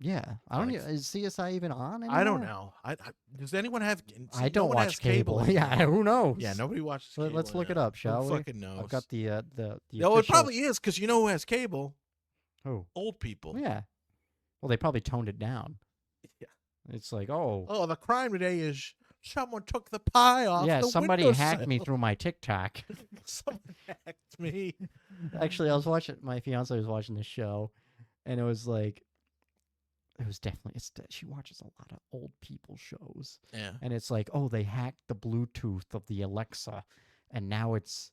Yeah, I don't. Is CSI even on anymore? I don't know. Does anyone have? I don't watch cable. Yeah, who knows? Yeah, nobody watches cable. Let's look it up, shall we? Fucking knows. I've got the No, it probably is because you know who has cable? Who? Old people. Yeah. Well, they probably toned it down. Yeah. It's like, oh, the crime today is someone took the pie off yeah, the somebody windowsill. hacked me through my TikTok. Someone hacked me. Actually, I was watching. My fiance was watching this show, and it was like, it was definitely. She watches a lot of old people shows, Yeah. and it's like, oh, they hacked the Bluetooth of the Alexa, and now it's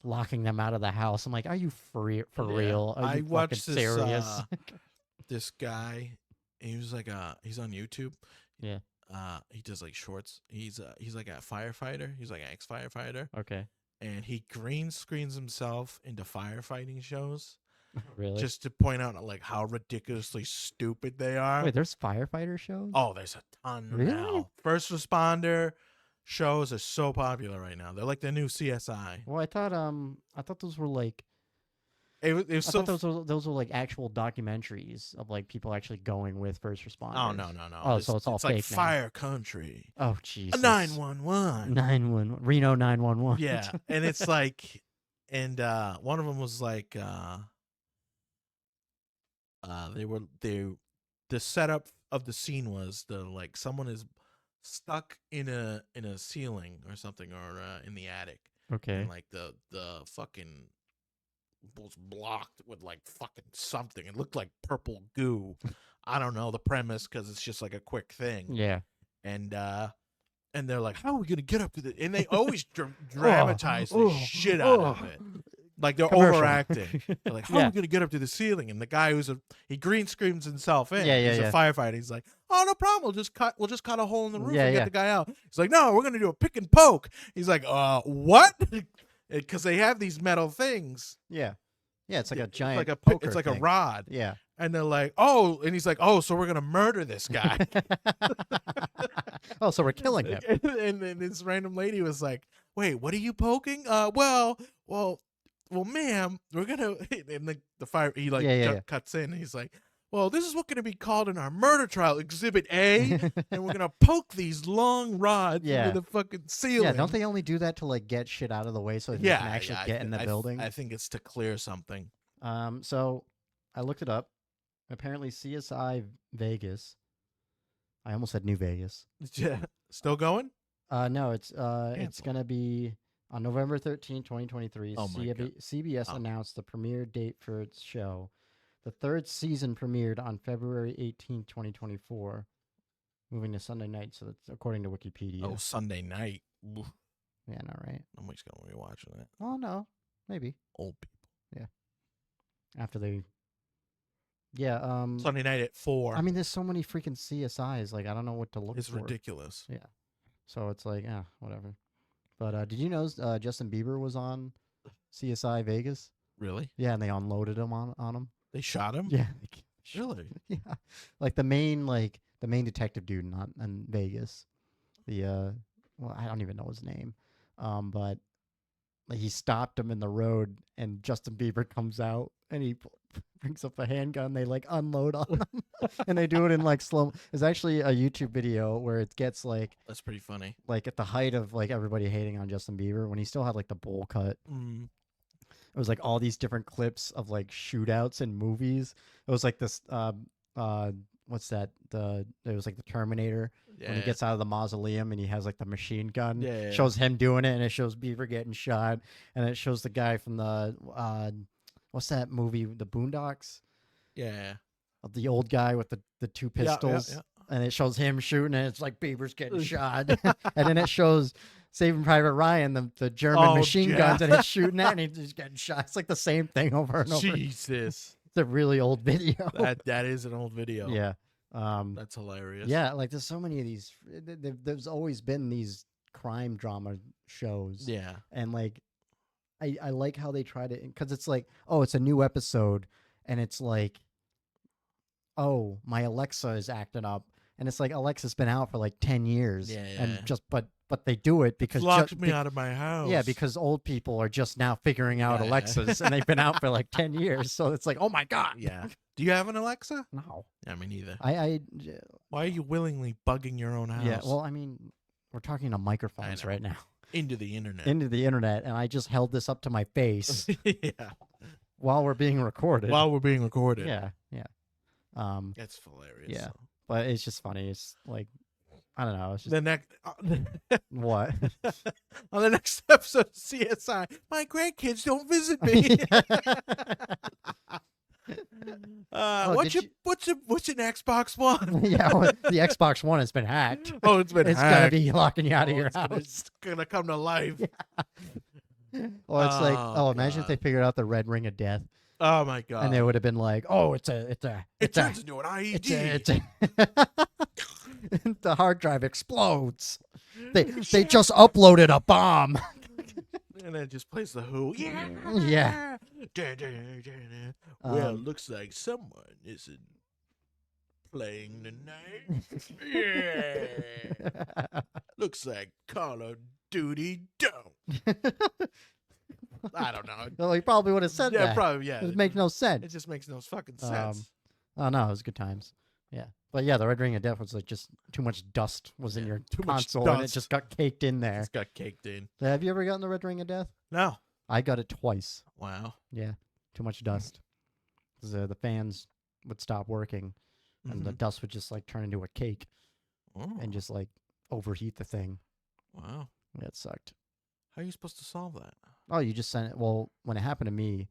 locking them out of the house. I'm like, are you for real? Are you watched fucking serious? This guy. He was like he's on YouTube. Yeah. He does like shorts. He's like a firefighter. He's like an ex-firefighter. Okay. And he green screens himself into firefighting shows. Really? Just to point out like how ridiculously stupid they are. Wait, there's firefighter shows? Oh, there's a ton Really? now. First responder shows are so popular right now. They're like the new CSI. Well, I thought those were like. It was I so. thought those were like actual documentaries of like people actually going with first responders. Oh no. Oh, so it's all fake like now. Fire Country. Oh Jesus. 911. 911. Reno 911. Yeah, and it's like, and one of them was like, the setup of the scene was like someone is stuck in a ceiling or something, or in the attic. Okay. And like the fucking was blocked with like fucking something. It looked like purple goo. I don't know the premise because it's just like a quick thing. Yeah. And they're like, how are we gonna get up to this? And they always dramatize the shit out of it. Like they're Commercial. overacting. They're like, how are we gonna get up to the ceiling? And the guy he green screens himself in. Yeah, He's a firefighter. He's like, oh, no problem. We'll just cut a hole in the roof and get the guy out. He's like, no, we're gonna do a pick and poke. He's like, what? Because they have these metal things. Yeah. Yeah, it's like a giant like a poker it's like thing. a rod. Yeah. And they're like, oh, and he's like, oh, so we're gonna murder this guy. Oh, so we're killing him. And then this random lady was like, wait, what are you poking? Well, ma'am, we're gonna. And the fire, he like cuts in. And he's like, well, this is what's gonna be called in our murder trial, Exhibit A, and we're gonna poke these long rods into the fucking ceiling. Yeah, don't they only do that to like get shit out of the way so that they can actually get in the building? I think it's to clear something. So I looked it up. Apparently, CSI Vegas. I almost said New Vegas. Yeah, still going? No, it's gonna be on November 13, 2023. Oh my God. CBS announced the premiere date for its show. The third season premiered on February 18, 2024, moving to Sunday night. So that's according to Wikipedia. Oh, Sunday night. Oof. Yeah, no, right? I'm just gonna be watching that. Oh no, maybe Old people. Yeah. After they. Yeah. Sunday night at 4. I mean, there's so many freaking CSIs. Like, I don't know what to look for. It's ridiculous. Yeah. So it's like, whatever. But did you know Justin Bieber was on CSI Vegas? Really? Yeah, and they unloaded him on him. They shot him? Yeah. Really? Yeah. Like the main detective dude in Vegas. Well, I don't even know his name. But like he stopped him in the road, and Justin Bieber comes out and he brings up a handgun. They like unload on him, and they do it in like slow. There's actually a YouTube video where it gets like that's pretty funny. Like at the height of like everybody hating on Justin Bieber when he still had like the bowl cut. Mm. It was like all these different clips of like shootouts in movies. It was like this. What's that? It was like the Terminator when he gets out of the mausoleum and he has like the machine gun. Yeah. Shows him doing it, and it shows Bieber getting shot, and it shows the guy from the what's that movie? The Boondocks. Yeah. Of the old guy with the two pistols. Yeah. And it shows him shooting, and it's like Bieber's getting shot. And then it shows Saving Private Ryan, the German machine guns, and it's shooting at, and he's getting shot. It's like the same thing over and over. Jesus. It's a really old video. That is an old video. Yeah. That's hilarious. Yeah, like there's so many of these. There's always been these crime drama shows. Yeah. And like, I like how they try to, because it's like, oh, it's a new episode, and it's like, oh, my Alexa is acting up. And it's like Alexa's been out for like 10 years. Yeah. And but they do it because locked me out of my house. Yeah, because old people are just now figuring out Alexas, and they've been out for like 10 years. So it's like, oh my God. Yeah. Do you have an Alexa? No. Yeah, me neither. Why are you willingly bugging your own house? Yeah, well, I mean, we're talking to microphones right now. Into the internet. And I just held this up to my face. Yeah. While we're being recorded. Yeah. That's hilarious. Yeah, but it's just funny. It's like, I don't know. It's just The next what? on the next episode of CSI, my grandkids don't visit me. What's an Xbox One? Yeah, well, the Xbox One has been hacked. Oh, it's been It's hacked. gonna be locking you out of your house. It's gonna come to life. Or it's like, Oh, imagine if they God. figured out the red ring of death, Oh my god! and they would have been like, oh, it turns into an IED. The hard drive explodes. They just uploaded a bomb. And then it just plays the Who. Yeah. Yeah. Well, looks like someone isn't playing tonight. Yeah. Looks like Call of Duty don't. I don't know. Well, he probably would have said Yeah, that. probably. Yeah. It makes no sense. It just makes no fucking sense. Oh no, it was good times. Yeah, but yeah, the red ring of death was like just too much dust was in Yeah, your too much console, and it dust. just got caked in there. It's got caked in. Have you ever gotten the red ring of death? No. I got it twice. Wow. Yeah, too much dust. 'Cause, the fans would stop working, and the dust would just like turn into a cake and just like overheat the thing. Wow. Yeah, it sucked. How are you supposed to solve that? Oh, you just send it. Well, when it happened to me,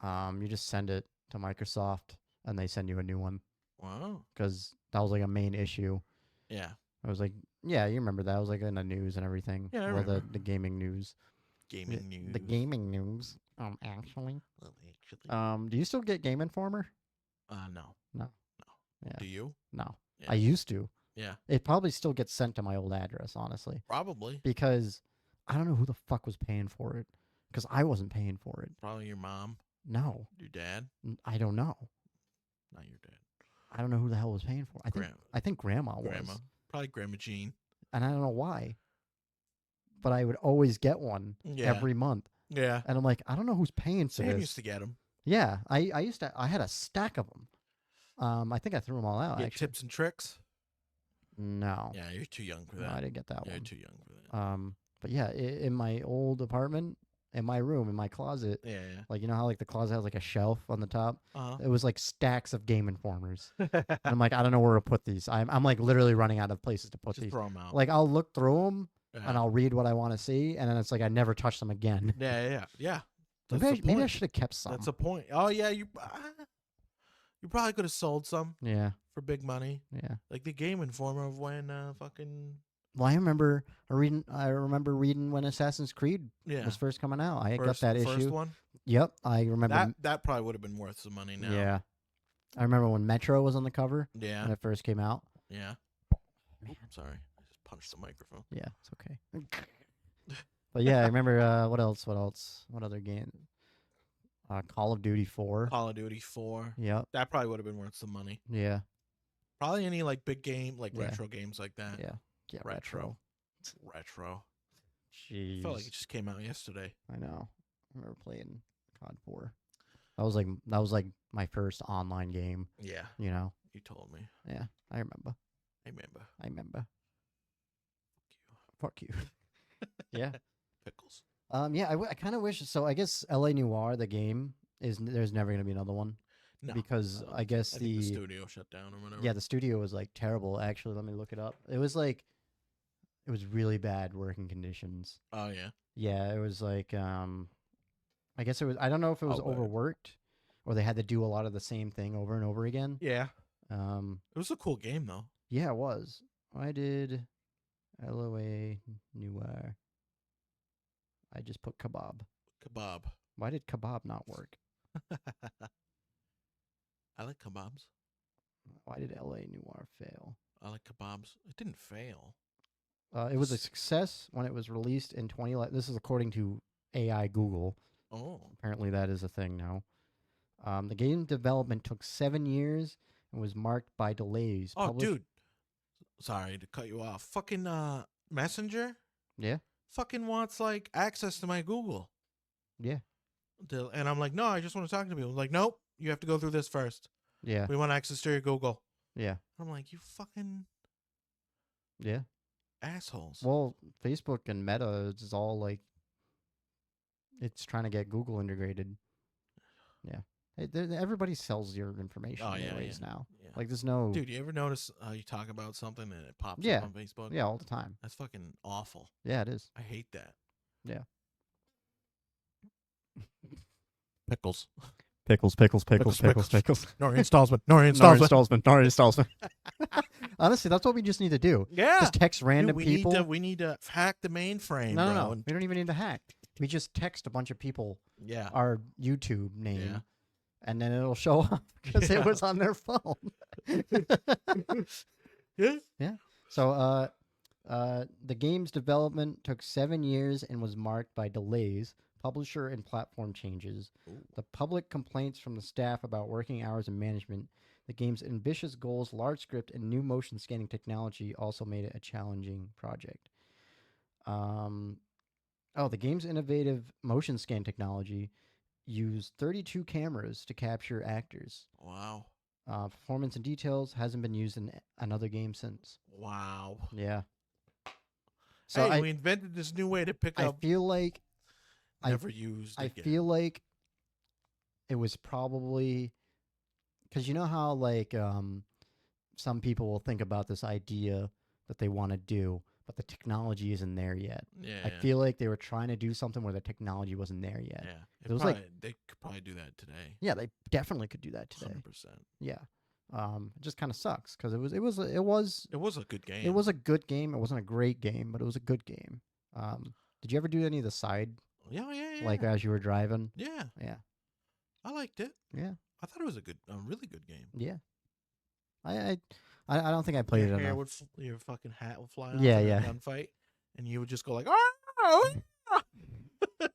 you just send it to Microsoft, and they send you a new one. Wow. Because that was like a main issue. Yeah. I was like, yeah, you remember that? I was like in the news and everything. Yeah, I Well, remember. the gaming news. Gaming news. The gaming news. Actually. Well, actually. Do you still get Game Informer? No. No. Yeah. Do you? No. Yeah. I used to. Yeah. It probably still gets sent to my old address, honestly. Probably. Because I don't know who the fuck was paying for it. Because I wasn't paying for it. Probably your mom. No. Your dad. I don't know. Not your dad. I don't know who the hell was paying for it. I think Grandma was. Grandma. Probably Grandma Jean. And I don't know why. But I would always get one every month. Yeah. And I'm like, I don't know who's paying for Sam this. used to get them. Yeah, I used to. I had a stack of them. I think I threw them all out. Get Actually, tips and tricks. no, Yeah, you're too young for no, that. I didn't get that You're one. too young for that. But yeah, in my old apartment, in my room, in my closet, Yeah. like you know how like the closet has like a shelf on the top. Uh-huh. It was like stacks of Game Informers. And I'm like, I don't know where to put these. I'm like literally running out of places to put Just these. throw them out. Like I'll look through them yeah. and I'll read what I want to see, and then it's like I never touch them again. Yeah. That's Maybe the I point. should have kept some. That's a point. Oh yeah, you probably could have sold some Yeah, for big money, yeah. like the Game Informer of when fucking Well, I remember reading when Assassin's Creed was first coming out. I got that first issue. one. Yep, I remember. That probably would have been worth some money now. Yeah, I remember when Metro was on the cover Yeah. when it first came out. Yeah. Man. Oops, sorry, I just punched the microphone. Yeah, it's okay. But yeah, I remember. What else? What other game? Call of Duty 4. Call of Duty 4. Yep. That probably would have been worth some money. Yeah. Probably any like big game, like Yeah. retro games like that. Yeah. Yeah. Retro. Retro. Jeez. Felt like it just came out yesterday. I know. I remember playing COD 4. That was like my first online game. Yeah. You know. You told me. Yeah, I remember. I remember. Fuck you. Yeah. Pickles. Yeah, I kind of wish. So I guess L.A. Noire, the game, there's never gonna be another one. No. Because I guess think the studio shut down or whatever. Yeah, the studio was like terrible. Actually, let me look it up. It was really bad working conditions. Oh yeah. Yeah, it was like I guess it was. I don't know if it was bad. overworked or they had to do a lot of the same thing over and over again. Yeah. It was a cool game though. Yeah, it was. I did LOA Noire. I just put kebab. Kebab. Why did kebab not work? I like kebabs. Why did LA Noire fail? I like kebabs. It didn't fail. It was a success when it was released in 2011. This is according to AI Google. Oh. Apparently that is a thing now. The game development took 7 years and was marked by delays. Oh, dude. Sorry to cut you off. Fucking Messenger Yeah? fucking wants like access to my Google. Yeah. And I'm like, no, I just want to talk to people. Like, nope, you have to go through this first. Yeah. We want access to your Google. Yeah. I'm like, you fucking Yeah. assholes. Well, Facebook and Meta is all like, it's trying to get Google integrated. Yeah. Everybody sells your information anyways now. Yeah. Like, there's no... Dude, you ever notice you talk about something and it pops Yeah. up on Facebook? Yeah, all the time. That's fucking awful. Yeah, it is. I hate that. Yeah. Pickles. Pickles. Nori installment. Honestly, that's what we just need to do. Yeah. Just text random people. We need to hack the mainframe, bro. No. We don't even need to hack. We just text a bunch of people our YouTube name, and then it'll show up because it was on their phone. Yeah. So, the game's development took 7 years and was marked by delays, publisher and platform changes, the public complaints from the staff about working hours and management. The game's ambitious goals, large script, and new motion scanning technology also made it a challenging project. The game's innovative motion scan technology used 32 cameras to capture actors. Wow. Performance and details hasn't been used in another game since. Wow. Yeah. So we invented this new way to pick up. I feel like never used. I feel like it was probably because you know how like some people will think about this idea that they want to do, but the technology isn't there yet. Yeah. I feel like they were trying to do something where the technology wasn't there yet. Yeah. It was they could probably do that today. Yeah, they definitely could do that today. 100%. Yeah. It just kind of sucks because it was It was a good game. It was a good game. It wasn't a great game, but it was a good game. Did you ever do any of the side? Yeah. Like as you were driving? Yeah. Yeah. I liked it. Yeah. I thought it was a really good game. Yeah. I don't think I played it enough. Your fucking hat would fly off Yeah, in yeah. a gunfight, and you would just go like, oh!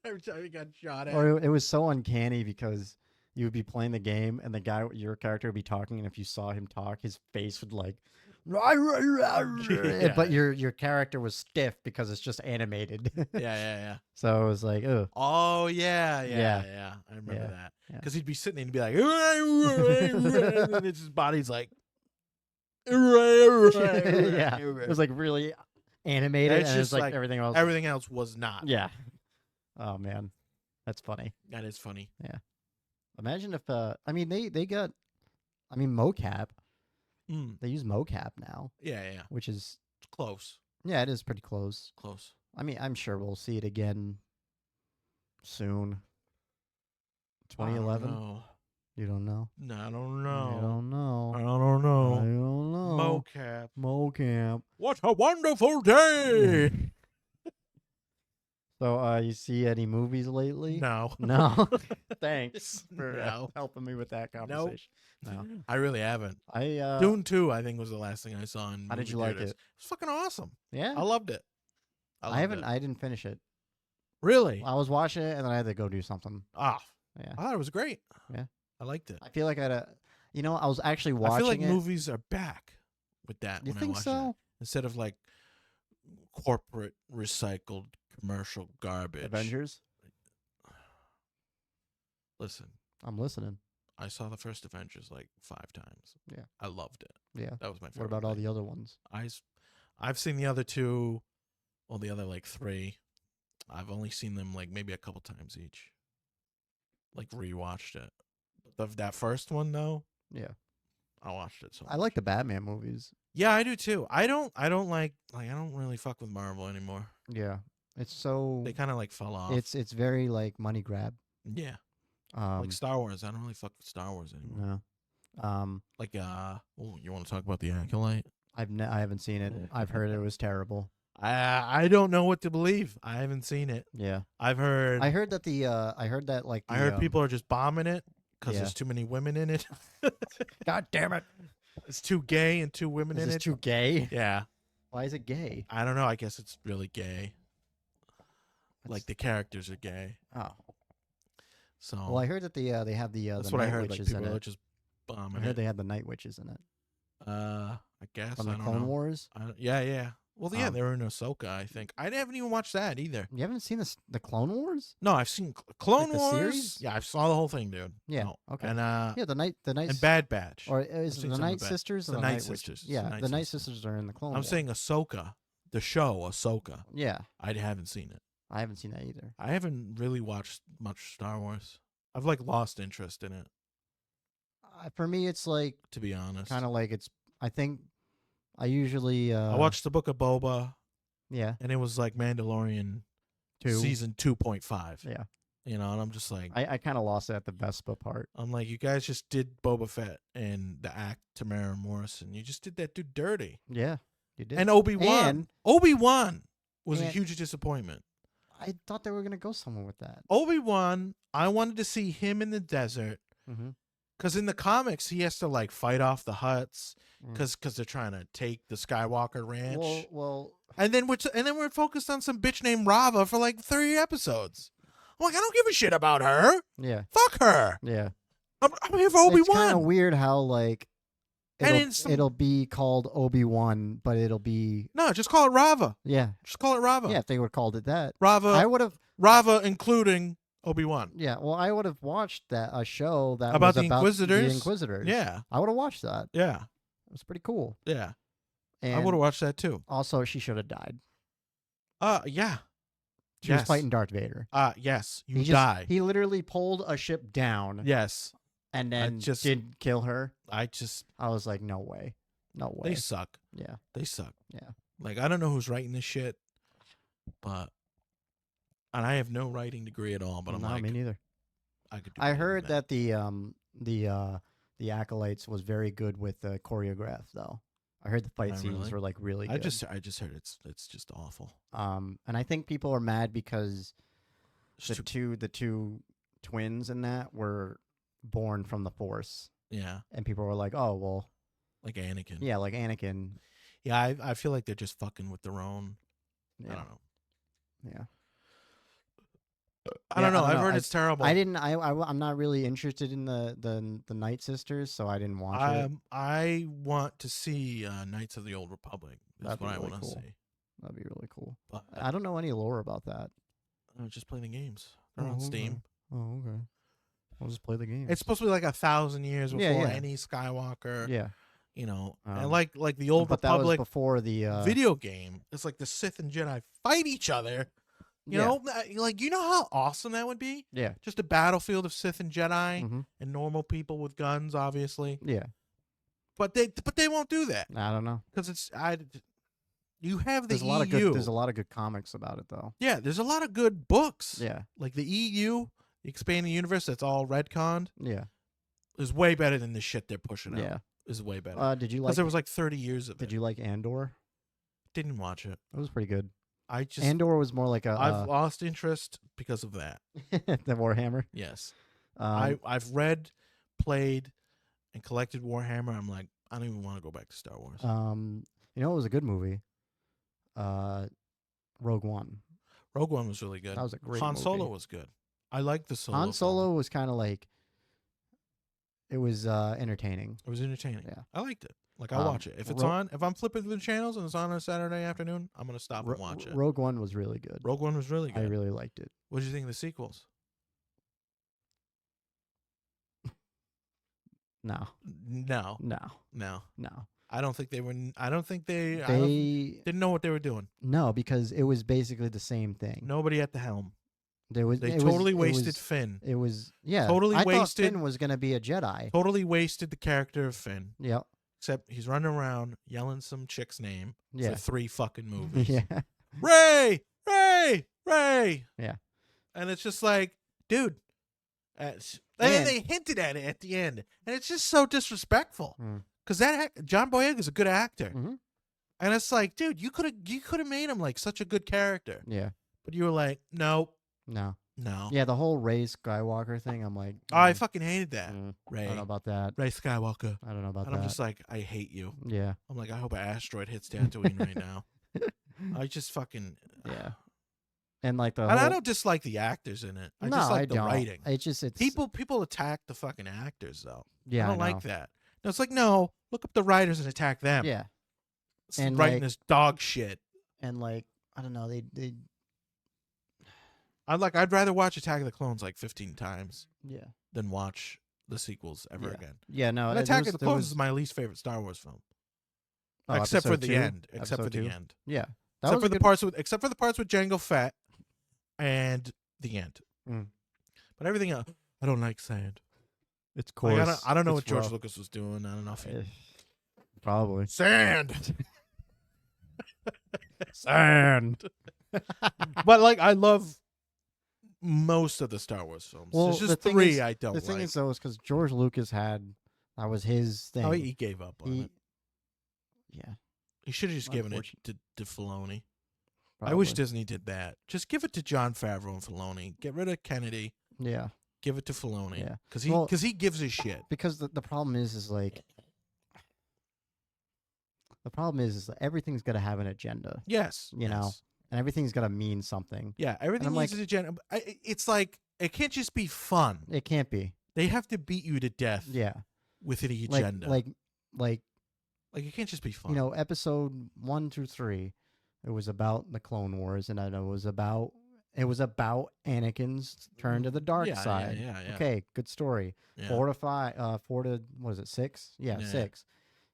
Every time you got shot at. Or it was so uncanny because you would be playing the game and the guy, your character would be talking, and if you saw him talk, his face would like, but your character was stiff because it's just animated. Yeah. So it was like, oh. Oh, yeah. I remember that. Yeah. Because he'd be sitting there and he'd be like, and his body's like, yeah. It was like really animated. It's and just it was like everything else. Everything else was not. Yeah. Oh man, that's funny. That is funny. Yeah. Imagine if they got, mocap. They use mocap now. Yeah. Which is close. Yeah, it is pretty close. Close. I'm sure we'll see it again soon. 2011. You don't know? No, I don't know. I don't know. I don't know. I don't know. Mocap. What a wonderful day. So, you see any movies lately? No. No. Thanks for helping me with that conversation. Nope. No. I really haven't. Dune 2, I think, was the last thing I saw in How did you like it? It was fucking awesome. Yeah? I loved it. I didn't finish it. Really? I was watching it, and then I had to go do something. Ah. Yeah. I thought it was great. Yeah. I liked it. I feel like I was actually watching it. I feel like movies are back with that. You when think I watch so? It. Instead of like corporate recycled commercial garbage. Avengers? Listen. I'm listening. I saw the first Avengers like 5 times. Yeah. I loved it. Yeah. That was my favorite. What about all the other ones? I've seen the other 2, or the other like 3. I've only seen them like maybe a couple times each. Like rewatched it. That first one though. Yeah. I watched it so much. I like the Batman movies. Yeah, I do too. I don't like I don't really fuck with Marvel anymore. Yeah. It's so they kind of like fell off. It's very like money grab. Yeah. Like Star Wars. I don't really fuck with Star Wars anymore. No. Like you want to talk about The Acolyte? I haven't seen it. I've heard it was terrible. I don't know what to believe. I haven't seen it. Yeah. I heard that people are just bombing it because there's too many women in it. God damn it. It's too gay and 2 women in it. It's too gay? Yeah. Why is it gay? I don't know. I guess it's really gay. Like the characters are gay. Oh. So. Well, I heard that they have the that's the what I night heard. Like witches people in are it. just bombing. I heard they had the night witches in it. I guess from I the don't Clone know. Wars. Yeah. Well, yeah, they were in Ahsoka. I think I haven't even watched that either. You haven't seen the Clone Wars? No, I've seen Clone the Wars. Series? Yeah, I saw the whole thing, dude. Yeah. No. Okay. And yeah, the night and Bad Batch. Or is I've it the seen Night some of Sisters? The or the Night Night Sisters. Witches? Yeah, the Night Sisters are in the Clone Wars. I'm saying Ahsoka, the show Ahsoka. Yeah. I haven't seen it. I haven't seen that either. I haven't really watched much Star Wars. I've like lost interest in it. For me, it's like, to be honest. kind of like I think I usually I watched the Book of Boba, yeah, and it was like Mandalorian season 2.5. Yeah. You know, and I'm just like, I kind of lost it at the Vespa part. I'm like, you guys just did Boba Fett and the act Tamara Morrison. You just did that dude dirty. Yeah, you did. And Obi-Wan was a huge disappointment. I thought they were gonna go somewhere with that. Obi-Wan, I wanted to see him in the desert. Mm-hmm. Because in the comics, he has to like fight off the Hutts because they're trying to take the Skywalker Ranch. Well, and then we're focused on some bitch named Rava for like 30 episodes. I'm like, I don't give a shit about her. Yeah, fuck her. Yeah, I'm here for Obi-Wan. It's kind of weird how like it'll, it'll be called Obi-Wan, but it'll be just call it Rava. Yeah, just call it Rava. Yeah, if they would have called it that, Rava. I would have Rava, including Obi-Wan. Yeah, well, I would have watched a show that about was the Inquisitors. The Inquisitors. Yeah, I would have watched that. Yeah, it was pretty cool. Yeah, and I would have watched that too. Also, she should have died. Yeah. She was fighting Darth Vader. Yes, you die. He literally pulled a ship down. Yes, and then didn't kill her. I was like, no way. They suck. Yeah, they suck. Yeah, like I don't know who's writing this shit, and I have no writing degree at all. But I'm like, me neither. I heard that the Acolytes was very good with the choreograph though. I heard the fight scenes were like really good. I just heard it's just awful. And I think people are mad because the two twins in that were born from the Force. Yeah. And people were like, "Oh, well, like Anakin." Yeah, like Anakin. Yeah, I feel like they're just fucking with their own. Yeah. I don't know. Yeah. I don't know. I've heard it's terrible. I'm not really interested in the Night Sisters, so I didn't watch it. I want to see Knights of the Old Republic. That's what I want to see. That'd be really cool. But I don't know any lore about that. Just play the games. They're on Steam. Oh, okay. I'll just play the game. It's supposed to be like 1,000 years before any Skywalker. Yeah. You know, and like the Old Republic that was before the video game. It's like the Sith and Jedi fight each other. You know, like, you know how awesome that would be? Yeah. Just a battlefield of Sith and Jedi and normal people with guns, obviously. Yeah. But they won't do that. I don't know. Because you have the there's EU. There's a lot of good comics about it, though. Yeah, there's a lot of good books. Yeah. Like the EU, the Expanding Universe, that's all retconned. Yeah. Is way better than the shit they're pushing out. Yeah. Is way better. Did you like? Because there was like 30 years of it. Did you like Andor? Didn't watch it. It was pretty good. Andor was more like I've lost interest because of that. The Warhammer. Yes. I've read, played, and collected Warhammer. I'm like, I don't even want to go back to Star Wars. You know, it was a good movie. Rogue One. Rogue One was really good. That was a great Han movie. Solo was good. I liked the Solo. Han Solo was kind of like, it was entertaining. It was entertaining. Yeah. I liked it. Like, I'll watch it. If it's on, if I'm flipping through the channels and it's on a Saturday afternoon, I'm going to stop and watch it. Rogue One was really good. Rogue One was really good. I really liked it. What did you think of the sequels? No. No. No. No. No. I don't think they were. I don't think they didn't know what they were doing. No, because it was basically the same thing. Nobody at the helm. They totally wasted Finn. It was totally wasted. Thought Finn was going to be a Jedi. Totally wasted the character of Finn. Yep. Except he's running around yelling some chick's name for 3 fucking movies. Yeah. Ray, Ray, Ray. Yeah. And it's just like, dude. And then they hinted at it at the end, and it's just so disrespectful. Because John Boyega is a good actor, and it's like, dude, you could have made him like such a good character. Yeah. But you were like, no. Yeah, the whole Ray Skywalker thing. I'm like, oh, I fucking hated that. Ray. I don't know about that. Ray Skywalker. I don't know about that. And I'm just like, I hate you. Yeah. I'm like, I hope an asteroid hits Tatooine right now. I just fucking And like and I don't dislike the actors in it. I just like the writing. It's people attack the fucking actors though. Yeah, I don't like that. No, it's like, no, look up the writers and attack them. Yeah. And writing this dog shit. And like, I don't know, they I'd rather watch Attack of the Clones like 15 times. Yeah. Than watch the sequels ever again. Yeah, no. And Attack of the Clones is my least favorite Star Wars film. Oh, except for the end. Except for the end. Yeah. Except for the parts with Jango Fett and the end. But everything else, I don't like sand. It's coarse. Like, I don't know It's what George rough. Lucas was doing. I don't know if he... Probably. Sand. Sand. But like, I love most of the Star Wars films. Well, There's just the thing 3 is- I don't The thing like. is, though, is because George Lucas that was his thing. Oh, he gave up on it. Yeah. He should have just given it to Filoni. I Probably. wish Disney did that. Just give it to Jon Favreau and Filoni. Get rid of Kennedy. Yeah. Give it to Filoni. Yeah. Because he gives a shit. Because the problem is like. The problem is that everything's got to have an agenda. Yes. You know? And everything's got to mean something. Yeah, everything needs an agenda. It's like, it can't just be fun. It can't be. They have to beat you to death. Yeah. With an agenda. Like it can't just be fun. You know, episode 1 through 3, it was about the Clone Wars, and it was about Anakin's turn to the dark side. Yeah. Okay, good story. Yeah. 4 to 5, 4 to, what is it, 6? Yeah, 6.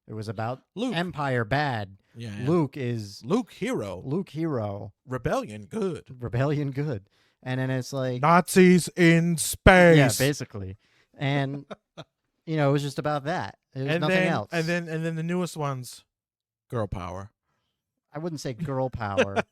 It was about Luke. Empire bad. Yeah. Luke hero. Luke hero. Rebellion good. Rebellion good. And then it's like Nazis in space. Yeah, basically. And you know, it was just about that. It was nothing else. And then the newest ones, girl power. I wouldn't say girl power.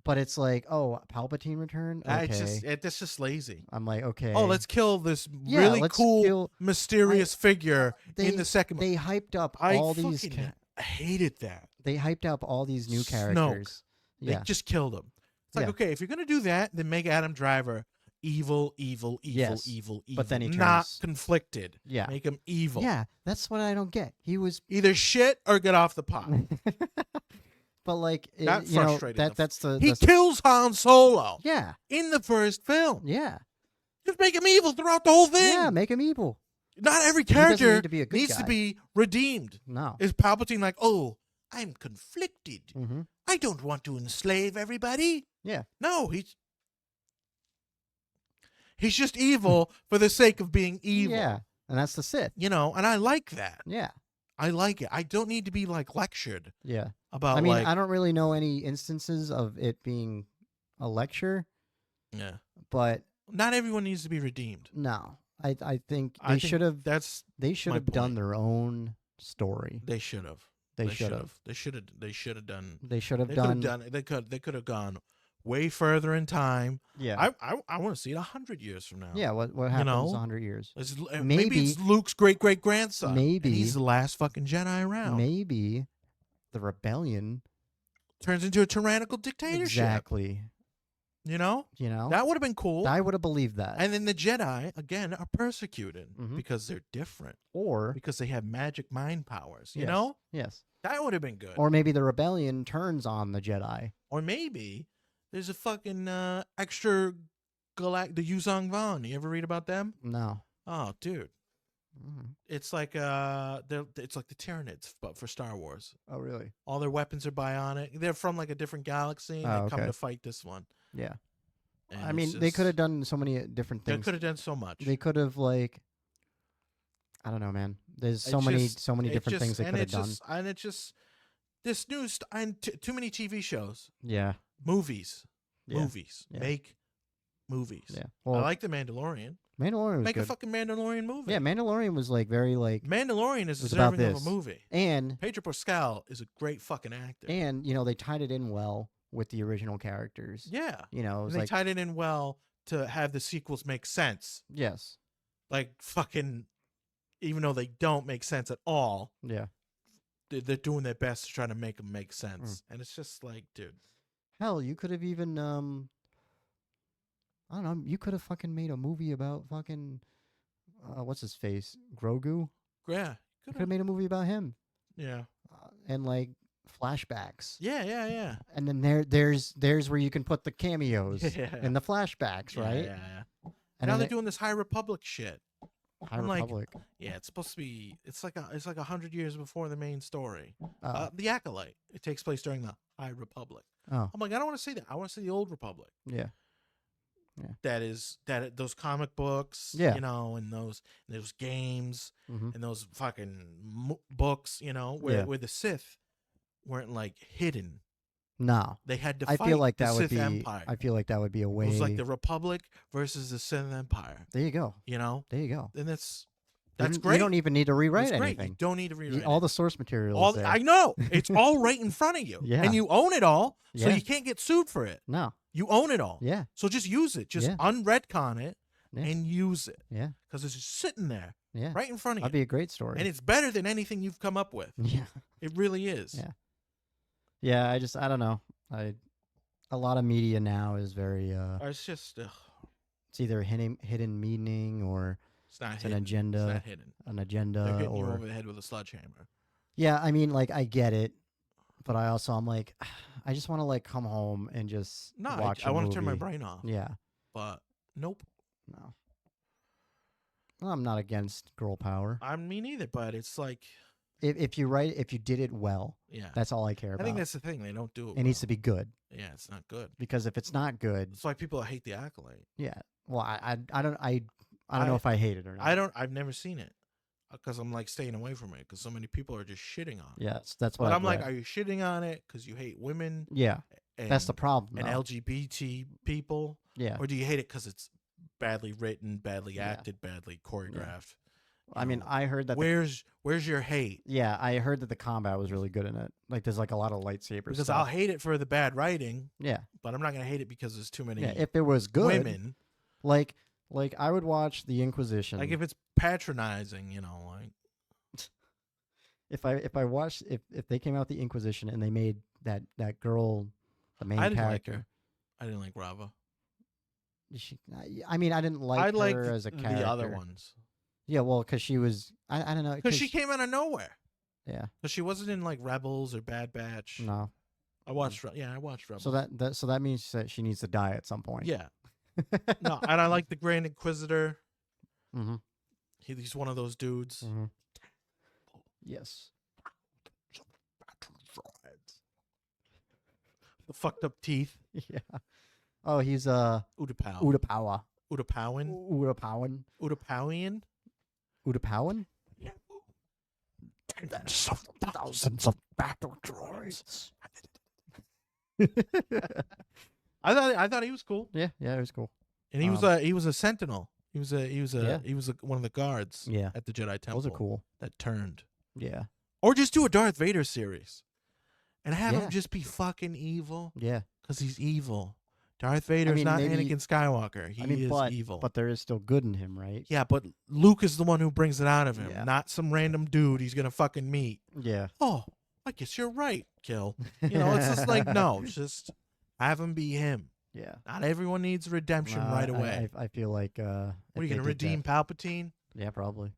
But it's like, oh, Palpatine returned? Okay. It's just lazy. I'm like, okay. Oh, let's kill this really cool, mysterious figure in the second one. They hyped up all these. I hated that. They hyped up all these new characters. They just killed them. It's like, okay, if you're gonna do that, then make Adam Driver evil. But then he turns not conflicted. Yeah. Make him evil. Yeah, that's what I don't get. He was either shit or get off the pot. But like, that frustrated that's the he kills Han Solo. Yeah. In the first film. Yeah. Just make him evil throughout the whole thing. Yeah, make him evil. Not every character needs to be redeemed. No. Is Palpatine like, oh, I'm conflicted. Mm-hmm. I don't want to enslave everybody. Yeah. No, he's just evil for the sake of being evil. Yeah. And that's the Sith. You know, and I like that. Yeah. I like it. I don't need to be like lectured. Yeah. About I mean, like, I don't really know any instances of it being a lecture. Yeah. But not everyone needs to be redeemed. No. I think they should have done their own story. They should have. They should have done. They could have gone way further in time. Yeah. I want to see it 100 years from now. Yeah, what happens 100 years? Maybe it's Luke's great-great-grandson. Maybe and he's the last fucking Jedi around. Maybe the rebellion turns into a tyrannical dictatorship. Exactly. You know? That would have been cool. I would have believed that. And then the Jedi, again, are persecuted because they're different. Or because they have magic mind powers. You know? Yes. That would have been good. Or maybe the rebellion turns on the Jedi. Or maybe there's a fucking extra the Yuzong Vong. You ever read about them? No. Oh, dude. It's like it's like the Tyranids, but for Star Wars. Oh, really? All their weapons are bionic. They're from like a different galaxy, and they come to fight this one. Yeah. And I mean, they could have done so many different things. They could have done so much. They could have I don't know, man. There's so many different things they could have done. And it's just this news and too many TV shows. Yeah. Movies. Yeah. Movies. Yeah. Make movies. Yeah. Well, I like The Mandalorian. Mandalorian was Make good. a fucking Mandalorian movie. Yeah, Mandalorian was very Mandalorian is deserving of a movie. And Pedro Pascal is a great fucking actor. And they tied it in well with the original characters. Yeah. It was they tied it in well to have the sequels make sense. Yes. Like fucking, even though they don't make sense at all. Yeah. They're doing their best to try to make them make sense. And it's just like, dude. Hell, you could have even I don't know. You could have fucking made a movie about fucking what's his face, Grogu. Yeah, could have made a movie about him. Yeah, and flashbacks. Yeah. And then there's where you can put the cameos and the flashbacks, right? Yeah. And now they're doing this High Republic shit. High Republic. Yeah, it's supposed to be. It's like 100 years before the main story. The Acolyte. It takes place during the High Republic. Oh. I'm like, I don't want to see that. I want to see the Old Republic. Yeah. Yeah. Those comic books, and those games and those fucking books, where the Sith weren't hidden. No. They had to I fight feel like the that would Sith be. Empire. I feel like that would be a way. It was like the Republic versus the Sith Empire. There you go. You know? There you go. And that's You great. don't even need to rewrite That's great. anything. You don't need to rewrite All the source material is there. I know. It's all right in front of you. Yeah. And you own it all, so Yeah. you can't get sued for it. No. You own it all. Yeah. So just use it. Just Yeah. unretcon it Yeah. and use it. Yeah. Because it's just sitting there Yeah. right in front of That'd you. be a great story. And it's better than anything you've come up with. Yeah. It really is. Yeah. Yeah. I don't know. A lot of media now is very. It's just, It's either hidden meaning or it's not it's hidden. an agenda. It's not hidden. An agenda. They're hitting you or over the head with a sledgehammer. yeah. I mean, like I get it, but I'm like, I just want to like come home and just watch. I want to movie. turn my brain off. Yeah. But nope. No. Well, I'm not against girl power. I mean neither, but it's like, If you did it well, yeah. that's all I care about. I think that's the thing. They don't do it. It needs to be good. Yeah, it's not good. Because if it's not good, That's why people hate the Acolyte. yeah. Well, I don't know if I hate it or not. I've never seen it because I'm like staying away from it because so many people are just shitting on it. Yes, that's what. But I've I'm like, read. are you shitting on it because you hate women? Yeah, And, that's the problem. And though. LGBT people, Yeah. or do you hate it because it's badly written, badly Yeah. acted, badly choreographed? I mean, know, I heard that. Where's your hate? Yeah, I heard that the combat was really good in it. Like, there's like a lot of lightsaber Because stuff. I'll hate it for the bad writing, Yeah, but I'm not gonna hate it because there's too many yeah. If it was good, women. like I would watch the Inquisition. Like if it's patronizing, like if I watched if they came out with the Inquisition and they made that girl the main I didn't character. like her. I didn't like Rava. I mean, I didn't like I her like as a character. the other ones Yeah, well, because she was, I don't know. because she came out of nowhere. Yeah. Because she wasn't in like Rebels or Bad Batch. No. I watched Rebels. So that means that she needs to die at some point. Yeah. No, and I like the Grand Inquisitor. Mm-hmm. He's one of those dudes. Mm-hmm. Yes. The fucked up teeth. Yeah. Oh, he's Utapau. Utapawa. Utapowan. Utapawan. Utapowian. Utapawan? Yeah. Thousands of battle droids. I thought he was cool. Yeah, it was cool. And he was a sentinel. He was one of the guards at the Jedi Temple. Those are cool. That turned. Yeah. Or just do a Darth Vader series. And have Yeah. him just be fucking evil. Yeah. Because he's evil. Darth Vader's not maybe- Anakin Skywalker. He is evil. But there is still good in him, right? Yeah, but Luke is the one who brings it out of him, Yeah. not some random dude he's going to fucking meet. Yeah. Oh, I guess you're right, Kill. It's just like, no, just have him be him. Yeah. Not everyone needs redemption right away. I feel like What are you going to redeem Palpatine? Yeah, probably.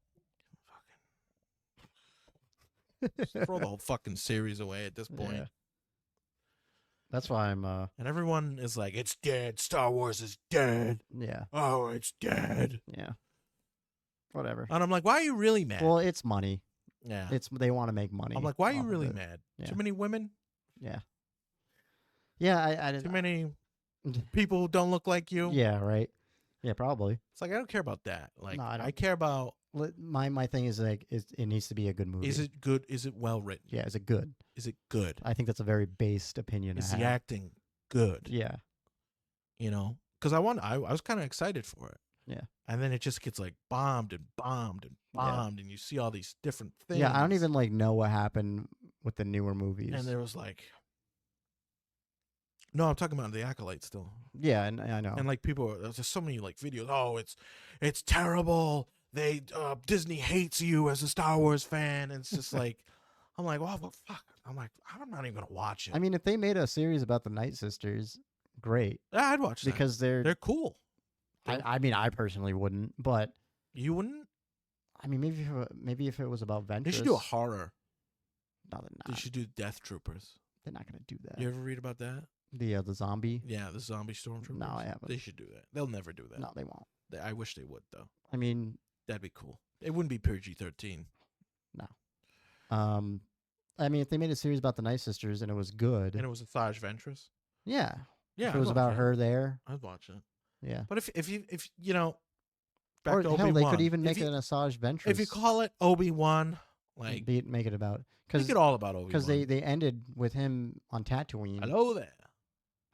Just throw the whole fucking series away at this point. Yeah. That's why I'm And everyone is like, it's dead. Star Wars is dead. yeah. Oh, it's dead. Yeah. Whatever. And I'm like, why are you really mad? Well, it's money. Yeah. They want to make money. I'm like, why are you off of really it. mad? Yeah. Too many women? Yeah. Yeah, I didn't. Too many people who don't look like you? Yeah, right. Yeah, probably. It's like, I don't care about that. Like, No, I don't. I care about, My thing is like it needs to be a good movie. is it good? Is it well written? Yeah, is it good? Is it good? I think that's a very based opinion. Is to the have. acting good? Yeah. Because I was kind of excited for it. Yeah. And then it just gets like bombed and bombed and bombed, and you see all these different things. Yeah, I don't even like know what happened with the newer movies. And there was like, no, I'm talking about the Acolyte still. Yeah, and I know. And like there's just so many like videos. Oh, it's terrible. Disney hates you as a Star Wars fan. And it's just like, I'm like, well, fuck. I'm like, I'm not even gonna watch it. I mean, if they made a series about the Night Sisters, great. Yeah, I'd watch that because they're cool. I mean, I personally wouldn't, but You wouldn't? I mean, maybe if it was about Ventress. They should do a horror. No, they're They not. should do Death Troopers. They're not gonna do that. You ever read about that? The zombie. Yeah, the zombie stormtroopers. No, I haven't. They should do that. They'll never do that. No, they won't. I wish they would though. I mean, That'd be cool. It wouldn't be PG-13. no. I mean, if they made a series about the Night Sisters and it was good, And it was a Thaj Ventress. yeah, Yeah, if it was about her there, I'd watch it. yeah. But if back Or to hell, Obi-Wan. they could even make if you, an Asajj Ventress. If you call it Obi-Wan Like, make it about make it all about Obi-Wan. because they ended with him on Tatooine. Hello there.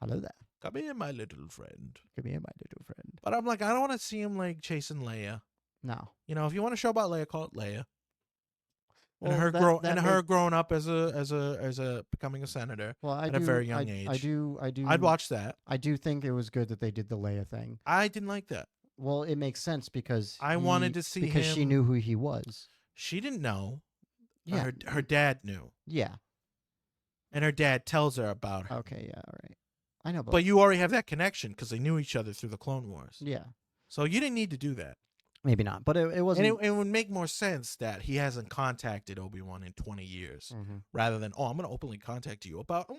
Hello there. Come here, my little friend. Could be my little friend. But I'm like, I don't want to see him like chasing Leia. No. You know, if you want a show about Leia, call it Leia. Well, And her growing up as a becoming a senator at a very young age. I'd watch that. I do think it was good that they did the Leia thing. I didn't like that. Well, it makes sense because I wanted to see because him. she knew who he was. She didn't know. Yeah. Her dad knew. Yeah. And her dad tells her about her. Okay, yeah, all right. I know, but you already have that connection because they knew each other through the Clone Wars. Yeah. So you didn't need to do that. Maybe not, but it wasn't. And it would make more sense that he hasn't contacted Obi-Wan in 20 years, rather than, I'm going to openly contact you about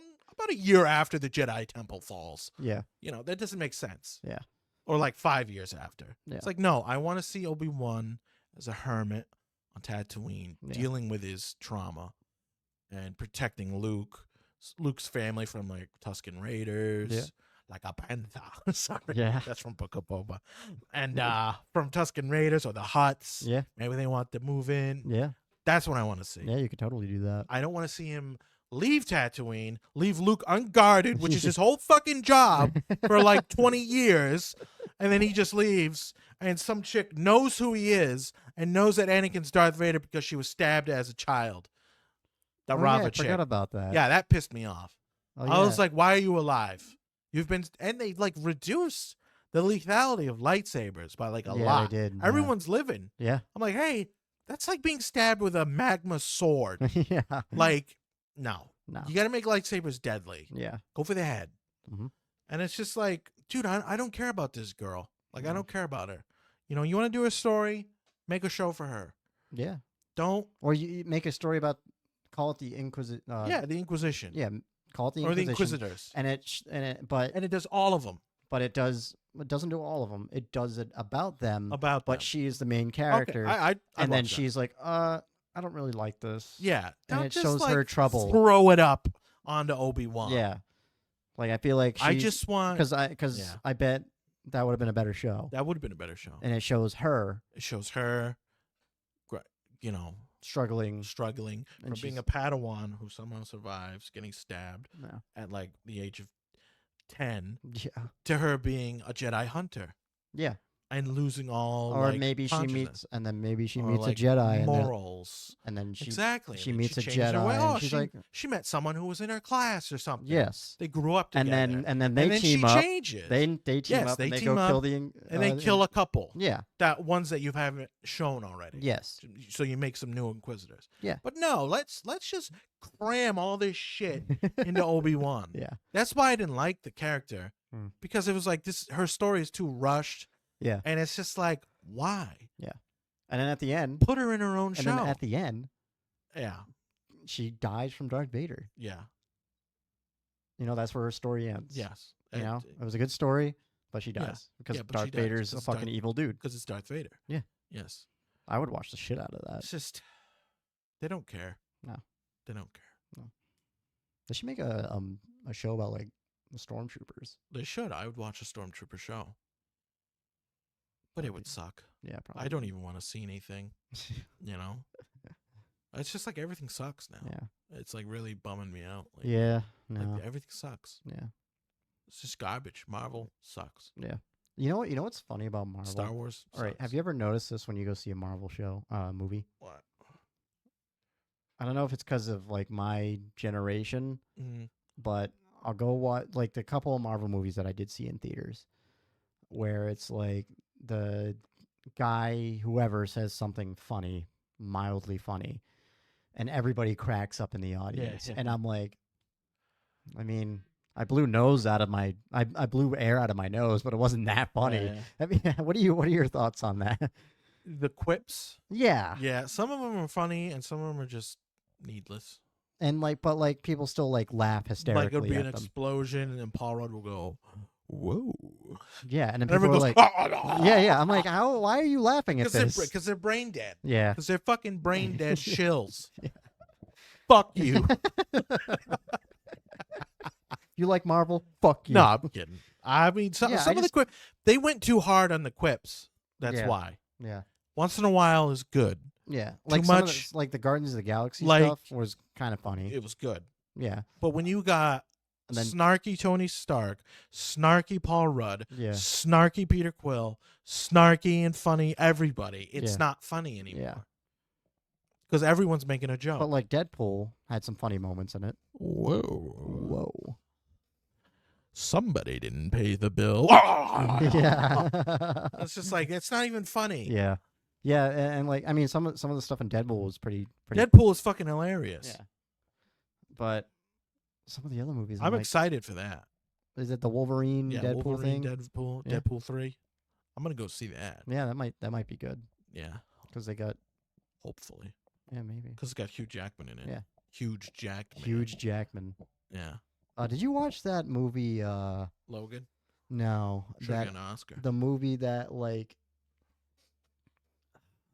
a year after the Jedi Temple falls. Yeah. You know, that doesn't make sense. Yeah. Or like 5 years after. Yeah. It's like, no, I want to see Obi-Wan as a hermit on Tatooine, dealing with his trauma and protecting Luke's family from like Tusken Raiders, like a panther. Sorry, that's from Book of Boba, and from Tusken Raiders or the Hutts. Yeah, maybe they want to move in. Yeah, that's what I want to see. Yeah, you could totally do that. I don't want to see him leave Tatooine, leave Luke unguarded, which is his whole fucking job for like 20 years, and then he just leaves, and some chick knows who he is and knows that Anakin's Darth Vader because she was stabbed as a child. The Rava chick. I forgot about that. Yeah, that pissed me off. I was like, why are you alive? And they like reduced the lethality of lightsabers by like a lot. They did. Everyone's living. Yeah. I'm like, hey, that's like being stabbed with a magma sword. Yeah. Like, no. No. You got to make lightsabers deadly. Yeah. Go for the head. And it's just like, dude, I don't care about this girl. Like, I don't care about her. You know, you want to do a story, make a show for her. Yeah. Don't. Or you make a story about, call it the Inquisition. The Inquisition. Yeah. Call it the Inquisition. Or the Inquisitors. And it does all of them. But it doesn't do all of them. It does it about them. But she is the main character. Okay. And then she's like, I don't really like this. Yeah. And it shows her trouble. Throw it up onto Obi-Wan. Yeah. Like, I feel like I just want... Because I bet that would have been a better show. That would have been a better show. And it shows her. You know... Struggling from being a Padawan who somehow survives getting stabbed at like the age of 10 to her being a Jedi hunter. Yeah. And losing all or like, maybe she meets a like, Jedi morals and then she she meets a Jedi and she's like she met someone who was in her class or something. Yes, grew up together and then they team up. Changes. They team up and they go kill the and they kill a couple. Yeah, that ones that you haven't shown already. Yes, so you make some new Inquisitors. Yeah, but no, let's just cram all this shit into Obi-Wan. Yeah, that's why I didn't like the character because it was like her story is too rushed. Yeah. And it's just like, why? Yeah. And then at the end... Put her in her own show. And then at the end... Yeah. She dies from Darth Vader. Yeah. You know, that's where her story ends. Yes. You know, it was a good story, but she dies. Because Darth Vader's a fucking evil dude. Because it's Darth Vader. Yeah. Yes. I would watch the shit out of that. It's just... They don't care. No. They don't care. No. They should make a show about, like, the Stormtroopers. They should. I would watch a Stormtrooper show. But it would suck. Yeah, probably. I don't even want to see anything. You know? It's just like everything sucks now. Yeah. It's like really bumming me out. Like, yeah. No. Like everything sucks. Yeah. It's just garbage. Marvel sucks. Yeah. You know what's funny about Marvel? Star Wars sucks. All right. Have you ever noticed this when you go see a Marvel show, movie? What? I don't know if it's because of like my generation, but I'll go watch like the couple of Marvel movies that I did see in theaters where it's like the guy, whoever, says something funny, mildly funny, and everybody cracks up in the audience. Yeah. And I'm like, I mean, I blew I blew air out of my nose, but it wasn't that funny. Yeah. I mean, what are your thoughts on that? The quips? Yeah. Yeah, some of them are funny and some of them are just needless. And but people still like laugh hysterically. Like it'll be an explosion and then Paul Rudd will go, whoa. Yeah, and then people are like, yeah. I'm like, why are you laughing at this? Because they're brain dead. Yeah. Because they're fucking brain dead shills. Yeah. Fuck you. You like Marvel? Fuck you. No, I'm kidding. I mean, some of the quips, they went too hard on the quips. That's why. Yeah. Once in a while is good. Yeah, like much. Like the Guardians of the Galaxy Like, stuff was kind of funny. It was good. Yeah, But when you got and then snarky Tony Stark, snarky Paul Rudd, yeah, snarky Peter Quill, snarky and funny everybody, it's Yeah. not funny anymore. Yeah. Because everyone's making a joke. But like Deadpool had some funny moments in it. Whoa. Somebody didn't pay the bill. Yeah. It's just like, it's not even funny. Yeah. Yeah, and like I mean some of the stuff in Deadpool was pretty Deadpool is fucking hilarious. Yeah. But some of the other movies I'm excited for that. Is it the Wolverine Deadpool Wolverine, thing? Deadpool 3. I'm going to go see that. Yeah, that might be good. Yeah. Cuz they got Hopefully. Yeah, maybe. Because it's got Hugh Jackman in it. Yeah. Huge Jackman. Huge Jackman. Yeah. Did you watch that movie Logan? No, Should that get an Oscar. the movie that like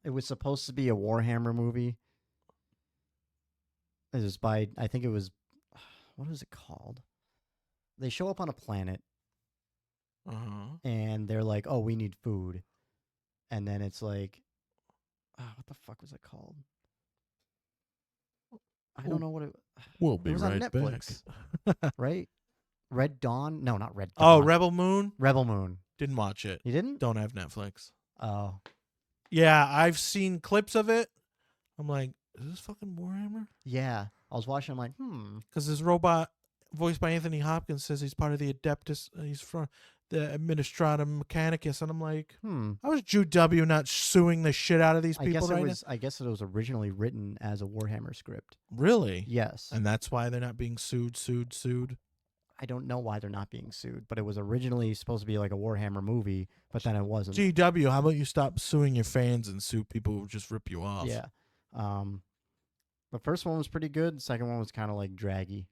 it was supposed to be a Warhammer movie. It was by I think it was what was it called? They show up on a planet and they're like, "Oh, we need food." And then it's like what the fuck was it called? I don't know what it We'll be was right on Netflix. back. Right? Red Dawn? No, not Red Oh, Dawn. Rebel Moon? Rebel Moon. Didn't watch it. You didn't? Don't have Netflix. Oh. Yeah, I've seen clips of it. I'm like, is this fucking Warhammer? Yeah. I was watching, I'm like, Because this robot, voiced by Anthony Hopkins, says he's part of the Adeptus. He's from the Administratum Mechanicus. And I'm like, how is Jude W. not suing the shit out of these people now? I guess it was originally written as a Warhammer script. Really? Yes. And that's why they're not being sued? I don't know why they're not being sued, but it was originally supposed to be like a Warhammer movie, but then it wasn't. GW, how about you stop suing your fans and sue people who just rip you off? Yeah. The first one was pretty good. The second one was kind of like draggy.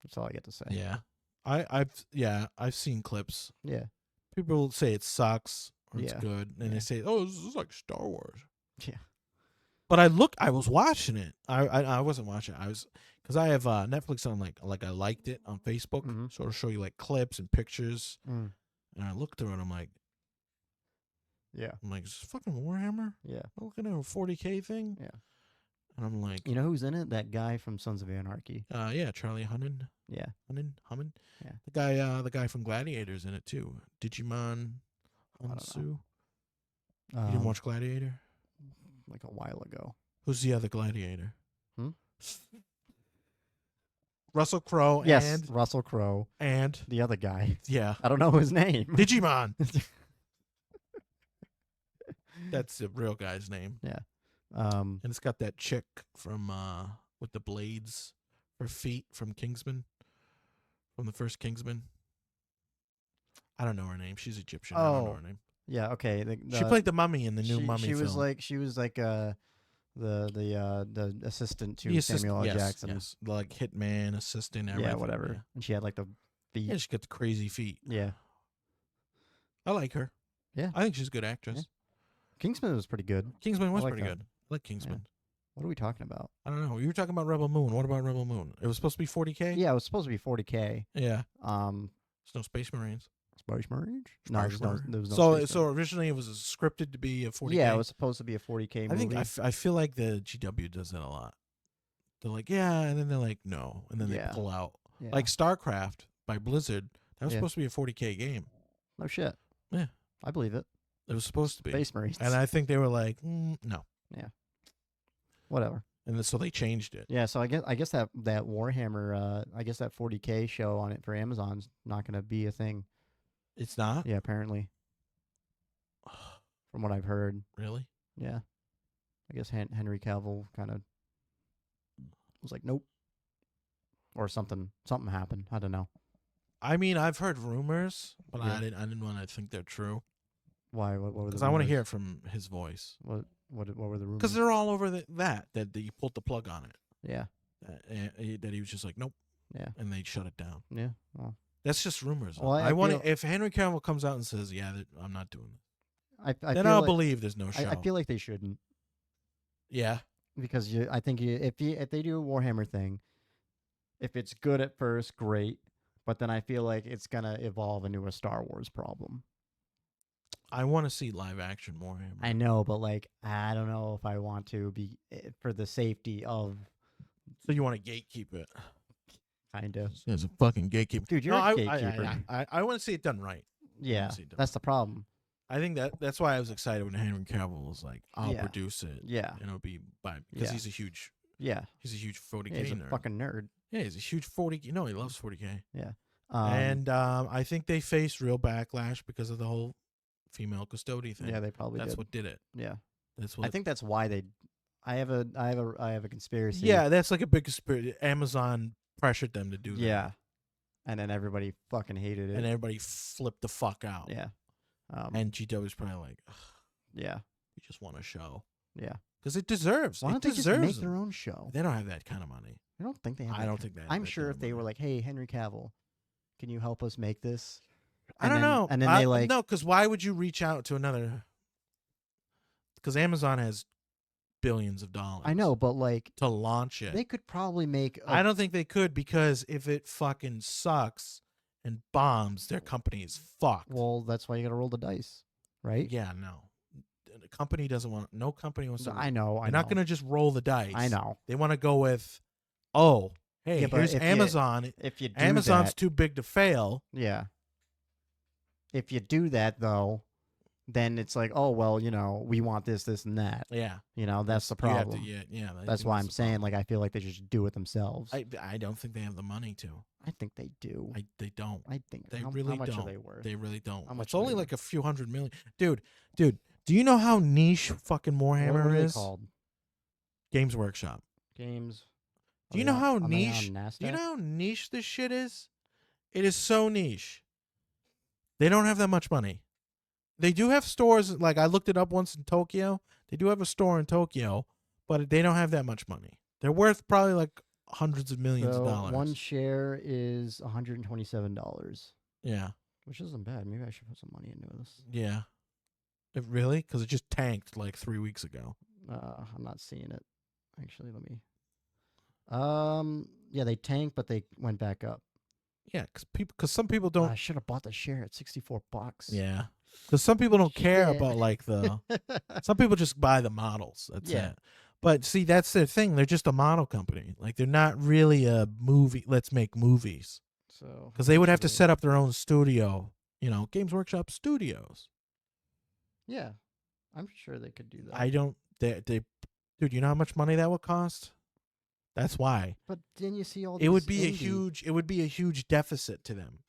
That's all I get to say. Yeah. I've seen clips. Yeah. People say it sucks or it's Yeah. good, and they say, "Oh, this is like Star Wars." Yeah. But I was watching it. I wasn't watching it. Because I have Netflix on like I liked it on Facebook, so it'll show you like clips and pictures. And I looked through it. I'm like, is this fucking Warhammer? Yeah. I'm looking at a 40K thing. Yeah. And I'm like, you know who's in it? That guy from Sons of Anarchy. yeah, Charlie Hunnam. Yeah. Hunnam. Yeah. The guy from Gladiator's in it too. Digimon Hansu. You didn't watch Gladiator? Like a while ago. Who's the other Gladiator? Russell Crowe. Yes, and Russell Crowe. And the other guy. Yeah. I don't know his name. Digimon. That's the real guy's name. Yeah. And it's got that chick from with the blades for feet from Kingsman. From the first Kingsman. I don't know her name. She's Egyptian. I don't know her name. Yeah, okay. She played the mummy in the new mummy film. She was like the assistant to Samuel L. Jackson. Yes. Like hitman, assistant, everything. Yeah, whatever. Yeah. And she had like the feet. Yeah, she got the crazy feet. Yeah. I like her. Yeah. I think she's a good actress. Yeah. Kingsman was pretty good. Kingsman was pretty good. I like Kingsman. Yeah. What are we talking about? I don't know. You were talking about Rebel Moon. What about Rebel Moon? It was supposed to be 40K? Yeah, it was supposed to be 40K. Yeah. There's no Space Marines. Space Marines? No, there was no. So originally it was scripted to be a 40K. Yeah, it was supposed to be a 40K movie. I think I feel like the GW does that a lot. They're like, yeah, and then they're like, no, and then they pull out. Yeah. Like StarCraft by Blizzard, that was supposed to be a 40K game. No shit. Yeah, I believe it. It was supposed to be Space Marines, and I think they were like, no. Yeah. Whatever. And so they changed it. Yeah, so I guess that Warhammer, I guess that 40K show on it for Amazon's not going to be a thing. It's not? Yeah, apparently. From what I've heard. Really? Yeah. I guess Henry Cavill kind of was like, nope. Or something happened. I don't know. I mean, I've heard rumors, but I didn't want to think they're true. Why? What were the rumors? Because I want to hear it from his voice. What were the rumors? Because they're all over that you pulled the plug on it. Yeah. That he was just like, nope. Yeah. And they shut it down. Yeah. Well, that's just rumors. Well, I want if Henry Cavill comes out and says, yeah, I'm not doing it. Then I'll believe there's no show. I feel like they shouldn't. Yeah. Because I think if they do a Warhammer thing, if it's good at first, great. But then I feel like it's gonna evolve into a Star Wars problem. I want to see live action Warhammer. I know, but like I don't know if I want to be for the safety of. So you want to gatekeep it? Kind of. As a fucking gatekeeper, Dude, you're a gatekeeper. I want to see it done right. Yeah, that's the problem. I think that's why I was excited when Henry Cavill was like, "I'll produce it." Yeah, and it'll be because he's a huge. Yeah, he's a huge 40K he's a nerd. Fucking nerd. Yeah, he's a huge 40K. You know, he loves 40K. Yeah, and I think they faced real backlash because of the whole female custody thing. Yeah, they probably. That's did. what did it. Yeah, that's what. I think that's why they. I have a conspiracy. Yeah, that's like a big conspiracy. Amazon pressured them to do that. Yeah, and then everybody fucking hated it, and everybody flipped the fuck out. Yeah, and GW was probably like, ugh, yeah, you just want a show. Yeah, because it deserves. Why don't they just make their own show? They don't have that kind of money. I don't think they have. I don't think they have I'm sure if they were like, "Hey, Henry Cavill, can you help us make this?" I don't know. And then they like no, because why would you reach out to another? Because Amazon has billions of dollars. I know, but like to launch it, they could probably make. I don't think they could because if it fucking sucks and bombs, their company is fucked. Well, that's why you got to roll the dice, right? Yeah, no. The company doesn't want. No company wants to. I know. They're not going to just roll the dice. I know. They want to go with, oh, hey, here's Amazon. If you do Amazon's too big to fail. Yeah. If you do that though, then it's like, oh well, we want this, this, and that. Yeah. That's the problem. Yeah. That's why I'm saying, like, I feel like they just do it themselves. I don't think they have the money to. I think they do. They don't. I think they how, really how much don't. Are they worth? They really don't. How much it's only like a few $100 million. Dude. Do you know how niche fucking Warhammer what are is? They called? Games Workshop. Games. Do you know how niche? Do you know how niche this shit is? It is so niche. They don't have that much money. They do have stores, like I looked it up once in Tokyo. They do have a store in Tokyo, but they don't have that much money. They're worth probably like hundreds of millions of dollars. One share is $127. Yeah. Which isn't bad. Maybe I should put some money into this. Yeah. Really? Because it just tanked like 3 weeks ago. I'm not seeing it. Actually, let me. Yeah, they tanked, but they went back up. Yeah, because some people don't. I should have bought the share at $64. Yeah, because some people don't care about like the. Some people just buy the models. That's it. But see, that's their thing. They're just a model company. Like they're not really a movie. Let's make movies. So because they would have to set up their own studio. Games Workshop Studios. Yeah, I'm sure they could do that. I don't. Dude, you know how much money that would cost? That's why. But then you see all. It would be a huge deficit to them,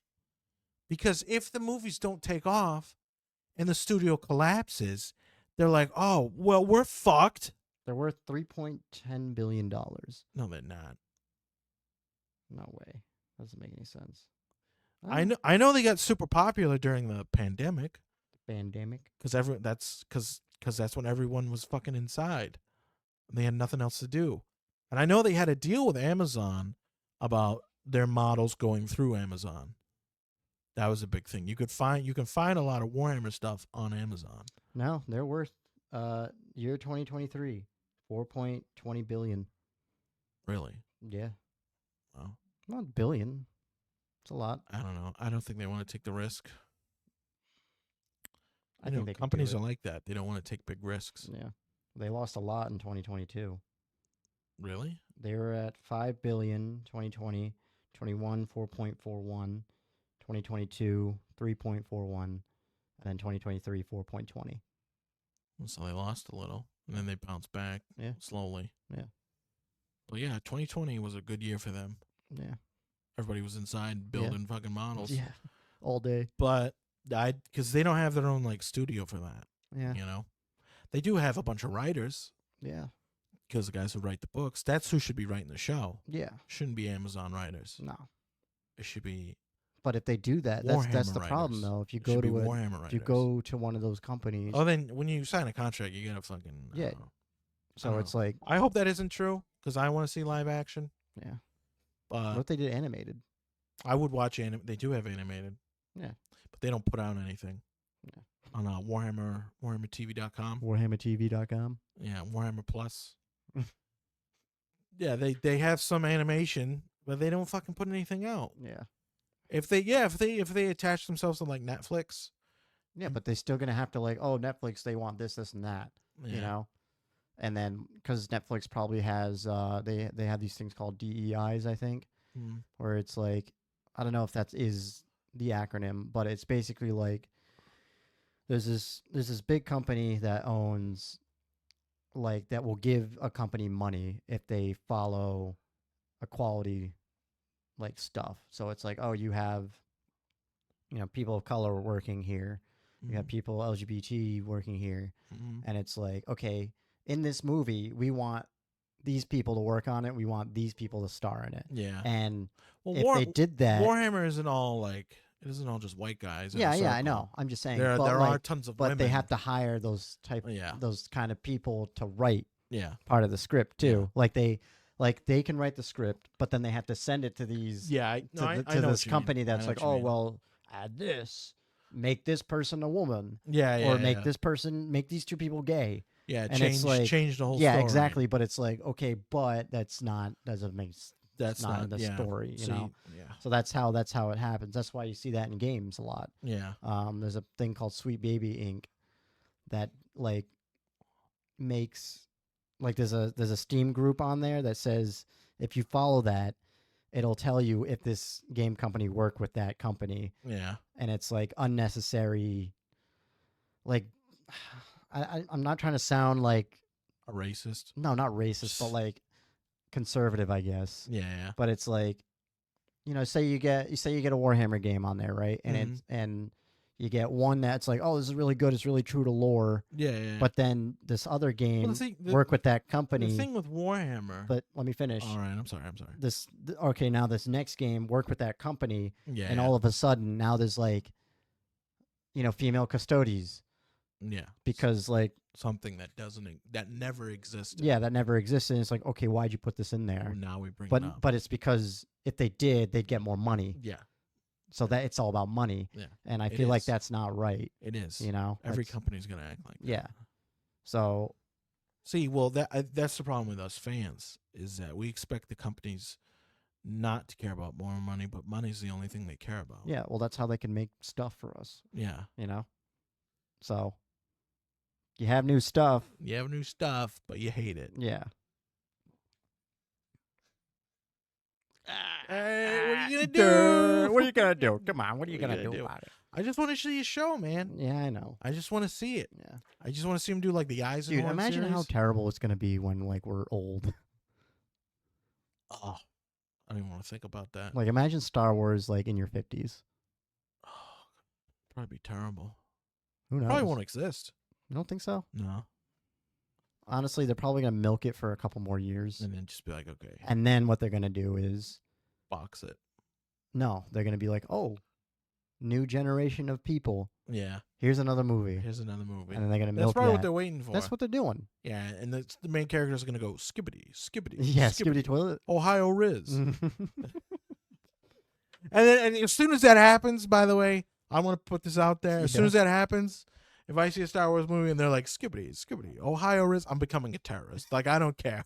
because if the movies don't take off, and the studio collapses, they're like, oh well, we're fucked. They're worth $3.10 billion. No, they're not. No way. Doesn't make any sense. I know they got super popular during the pandemic. Because that's when everyone was fucking inside. They had nothing else to do. And I know they had a deal with Amazon about their models going through Amazon. That was a big thing. You can find a lot of Warhammer stuff on Amazon. No, they're worth year 2023, $4.20 billion. Really? Yeah. Wow. Not billion. It's a lot. I don't know. I don't think they want to take the risk. I think companies are like that. They don't want to take big risks. Yeah. They lost a lot in 2022. Really? They were at $5 billion 2020, 21 4.41, 2022 3.41, and then 2023 4.20. So they lost a little, and then they bounced back slowly. Yeah. But yeah, 2020 was a good year for them. Yeah. Everybody was inside building fucking models. Yeah. All day. But because they don't have their own like studio for that. Yeah. They do have a bunch of writers. Yeah. Because the guys who write the books, that's who should be writing the show. Yeah. Shouldn't be Amazon writers. No. It should be. But if they do that, that's the problem though. If you go to one of those companies. Oh, then when you sign a contract, you gotta fucking. Yeah. So it's like. I hope that isn't true because I want to see live action. Yeah. What if they did animated? I would watch They do have animated. Yeah. But they don't put out anything. Yeah. On WarhammerTV.com. WarhammerTV.com. Yeah, Warhammer Plus. Yeah, they have some animation, but they don't fucking put anything out. Yeah. If they attach themselves to like Netflix, Yeah, but they're still gonna have to like, oh, Netflix, they want this, this, and that, Yeah. you know. And then because Netflix probably has, they have these things called DEIs, I think, where it's like, I don't know if that is the acronym, but it's basically like there's this big company that owns, like, that will give a company money if they follow equality like stuff. So it's like, oh, you have, people of color working here, you have people LGBT working here, and it's like, okay, in this movie we want these people to work on it, we want these people to star in it. Yeah. And if they did that, Warhammer isn't all like, it isn't all just white guys. Yeah, I know. I'm just saying there but are tons of women. But they have to hire those kind of people to write part of the script too. Like they can write the script, but then they have to send it to these to this company that's like, oh, well, add this, make this person a woman, or make this person, make these two people gay. Yeah, and change it's like, change the whole yeah, story. exactly. But it's like, okay, but doesn't make that's not in the story, you know. Yeah. So that's how it happens. That's why you see that in games a lot. Yeah. There's a thing called Sweet Baby Inc. that like makes, like, there's a Steam group on there that says if you follow that, it'll tell you if this game company worked with that company. Yeah. And it's like unnecessary. Like, I'm not trying to sound like a racist. No, not racist, but like conservative, I guess. Yeah. But it's like, say you get a Warhammer game on there, right? And and you get one that's like, oh, this is really good, it's really true to lore. Yeah. But then this other game work with that company. The thing with Warhammer. But let me finish. All right, I'm sorry. Now this next game work with that company. Yeah. And all of a sudden now there's like, female custodies. Yeah. Because like something that never existed. Yeah, that never existed. And it's like, okay, why'd you put this in there? Well, now we bring it up. But it's because if they did, they'd get more money. Yeah. So that it's all about money. Yeah. And I feel like that's not right. It is. Every company's gonna act like that. Yeah. So see, well, that's the problem with us fans, is that we expect the companies not to care about more money, but money's the only thing they care about. Yeah, well, that's how they can make stuff for us. Yeah. So you have new stuff. But you hate it. Yeah. Hey, what are you gonna do? What are you gonna do? Come on, what are you gonna do about it? I just want to see a show, man. Yeah, I know. I just want to see it. Yeah. I just want to see him do like the eyes. Dude, imagine how terrible it's gonna be when like we're old. Oh, I don't even want to think about that. Like, imagine Star Wars like in your 50s. Oh, probably be terrible. Who knows? Probably won't exist. You don't think so? No. Honestly, they're probably gonna milk it for a couple more years, and then just be like, okay. And then what they're gonna do is box it. No, they're gonna be like, oh, new generation of people. Yeah. Here's another movie. And then they're gonna milk That's probably that. what they're waiting for. That's what they're doing. Yeah, and the main characters are gonna go skibbity, skibbity. Yeah, skibbity toilet. Ohio Riz. And as soon as that happens, by the way, I want to put this out there. As soon as that happens, if I see a Star Wars movie and they're like, skibbity, skibbity, Ohio Riz, I'm becoming a terrorist. Like, I don't care.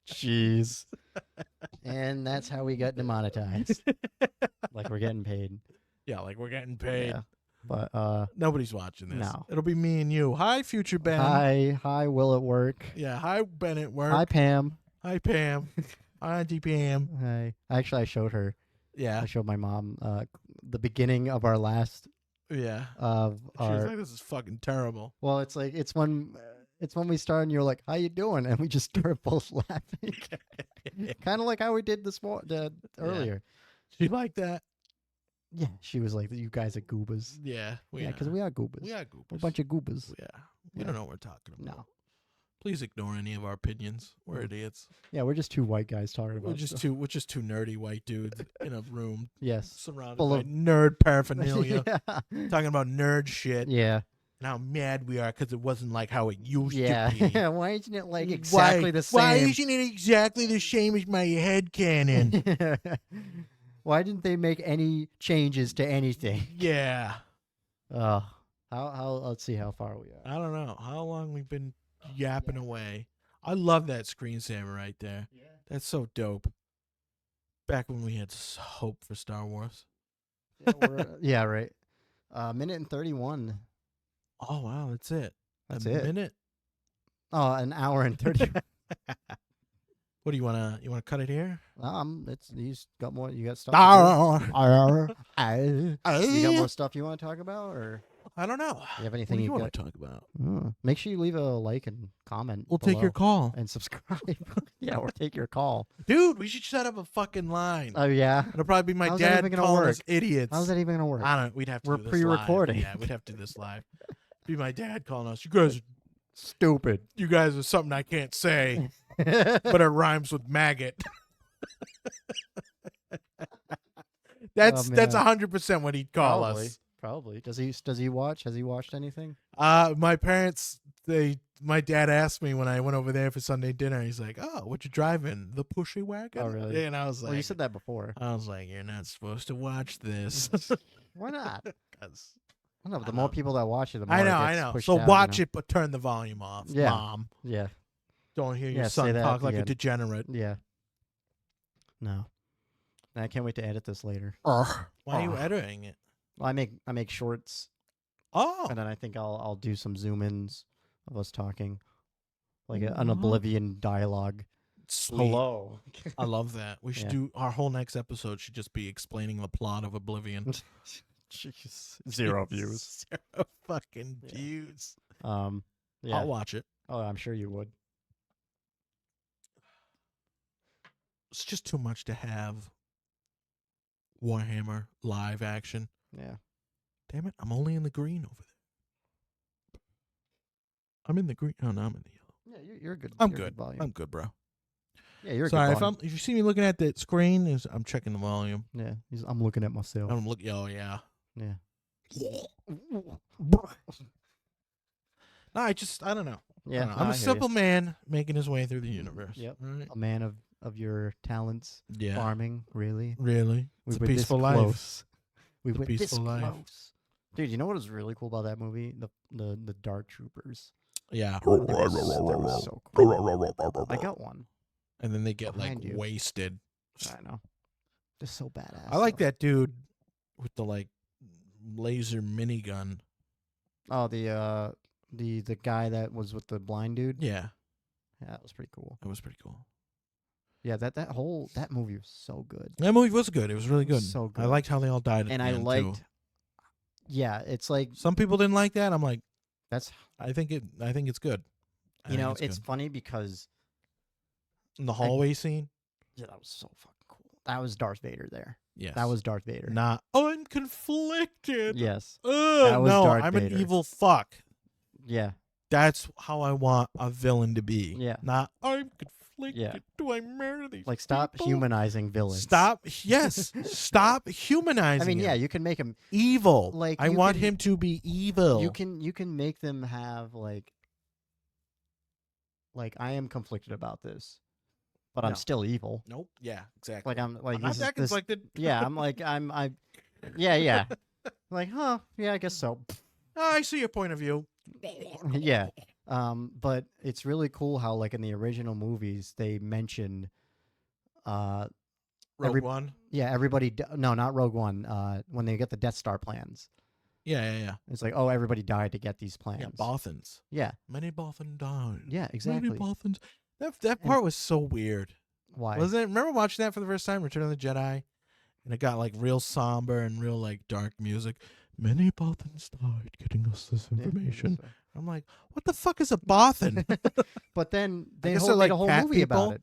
Jeez. And that's how we got demonetized. Like, we're getting paid. Yeah, like we're getting paid. Yeah. But nobody's watching this. No. It'll be me and you. Hi, future Ben. Hi, Will at work. Yeah, hi, Ben at work. Hi, Pam. Hi, Pam. Hi, Auntie Pam. Hi. Actually, I showed her. Yeah. I showed my mom the beginning of our last. Yeah. She was like, this is fucking terrible. Well, it's like it's when we started and you're like, how you doing? And we just started both laughing. Kind of like how we did earlier. She liked that? Yeah. She was like, you guys are goobas. Yeah. Because we are goobas. We are goobas. We're a bunch of goobas. Yeah. We don't know what we're talking about. No. Please ignore any of our opinions. We're idiots. Yeah, we're just two white guys talking about We're just two nerdy white dudes in a room. Yes. Surrounded by nerd paraphernalia. Talking about nerd shit. Yeah. And how mad we are because it wasn't like how it used to be. Yeah. Why isn't it like exactly the same? Why isn't it exactly the same as my headcanon? Why didn't they make any changes to anything? Yeah. How let's see how far we are. I don't know. How long we've been yapping away. I love that screensaver right there. Yeah. That's so dope. Back when we had hope for Star Wars. Yeah, right. Minute and 31. Oh wow, that's it. That's a it. Minute. Oh, an hour and 30. What do you wanna cut it here? You got more. You got stuff. You You got more stuff you want to talk about, or I don't know. you have anything What do you you got? want to talk about? Make sure you leave a like and comment. We'll take your call, and subscribe. Yeah, or take your call, dude. We should set up a fucking line. Oh yeah. It'll probably be my How's that dad even gonna calling work? us idiots. How's that even gonna work? I don't. We'd have to. We're do this pre-recording. Live. Yeah, we'd have to do this live. Be my dad calling us. You guys, Stupid. you guys are something I can't say, but it rhymes with maggot. That's 100% what he'd call us. Probably. Does he watch? Has he watched anything? My parents, my dad asked me when I went over there for Sunday dinner. He's like, "Oh, what you driving? The pushy wagon?" Oh, really? And I was like, Well, you said that before. I was like, "You're not supposed to watch this." Why not? 'Cause I don't know. The more people that watch it, the more I it know. gets pushed So out, watch it, but turn the volume off, Yeah. Mom. Yeah. Don't hear Yeah, your say son that talk at the like a end. degenerate. Yeah. No. I can't wait to edit this later. Why are you editing it? Well, I make shorts, Oh, and then I think I'll do some zoom ins of us talking, like an Mhm. Oblivion dialogue. sweet. Hello. I love that. We should Yeah. do our whole next episode. Should just be explaining the plot of Oblivion. Jeez. 0 views. 0 fucking Yeah. views. Yeah. I'll watch it. Oh, I'm sure you would. It's just too much to have Warhammer live action. Yeah. Damn it, I'm only in the green over there. I'm in the green. Oh, no, I'm in the yellow. Yeah, you're good. I'm you're good. volume. I'm good, bro. Yeah, you're Sorry, good. if Volume. you see me looking at the screen, I'm checking the volume. Yeah, I'm looking at myself. I'm looking. Oh, yeah. Yeah. No, I don't know. Yeah, I'm I a hear simple you. man making his way through the universe. Yep. All right. A man of your talents. Yeah. Farming, really. Really? It's a were this peaceful life. close. We It's a went this peaceful life. close. Dude, you know what was really cool about that movie? The Dark Troopers. Yeah. That was so cool. I got one. And then they get Behind like you. wasted. I know. They're so badass. I like though. that dude with the like laser minigun. Oh, the guy that was with the blind dude. Yeah, Yeah, that was pretty cool. that was pretty cool. Yeah, that movie was so good. That movie was good. It was really It was good. so I good. liked how they all died at And the I end, liked. too. Yeah, it's like Some people didn't like that. I'm like, that's I think it's good. I think it's good. funny because In the hallway scene. yeah, that was so fucking cool. That was Darth Vader there. Yes, That was Darth Vader. not. I'm conflicted. Yes. Ugh, That was no, Darth I'm Vader. an evil fuck. Yeah. That's how I want a villain to be. Yeah. Not I'm conflicted. Yeah. Do I murder these? Like stop people? humanizing villains. Stop. Yes. Stop humanizing. I mean, yeah, him. you can make him Evil. Like, I you want can- him to be evil. you can make them have like I am conflicted about this, but I'm No. still evil. Nope. Yeah. Exactly. Like I'm like I'm not this is that this, conflicted. yeah, I'm like yeah. Like, huh, yeah, I guess so. Oh, I see your point of view. Yeah. But it's really cool how like in the original movies they mentioned Rogue Every- One. yeah, everybody no, not Rogue One, when they get the Death Star plans. Yeah. It's like, oh, everybody died to get these plans. Yeah. Bothans. Yeah. Many Bothan died. Yeah, exactly. Many Bothans. That part was so weird. Why? Wasn't it? Remember watching that for the first time, Return of the Jedi? And it got like real somber and real like dark music. Many Bothans died getting us this Yeah, information. so- I'm like, what the fuck is a Bothan? But then they guess made they're like a whole cat movie about people? it.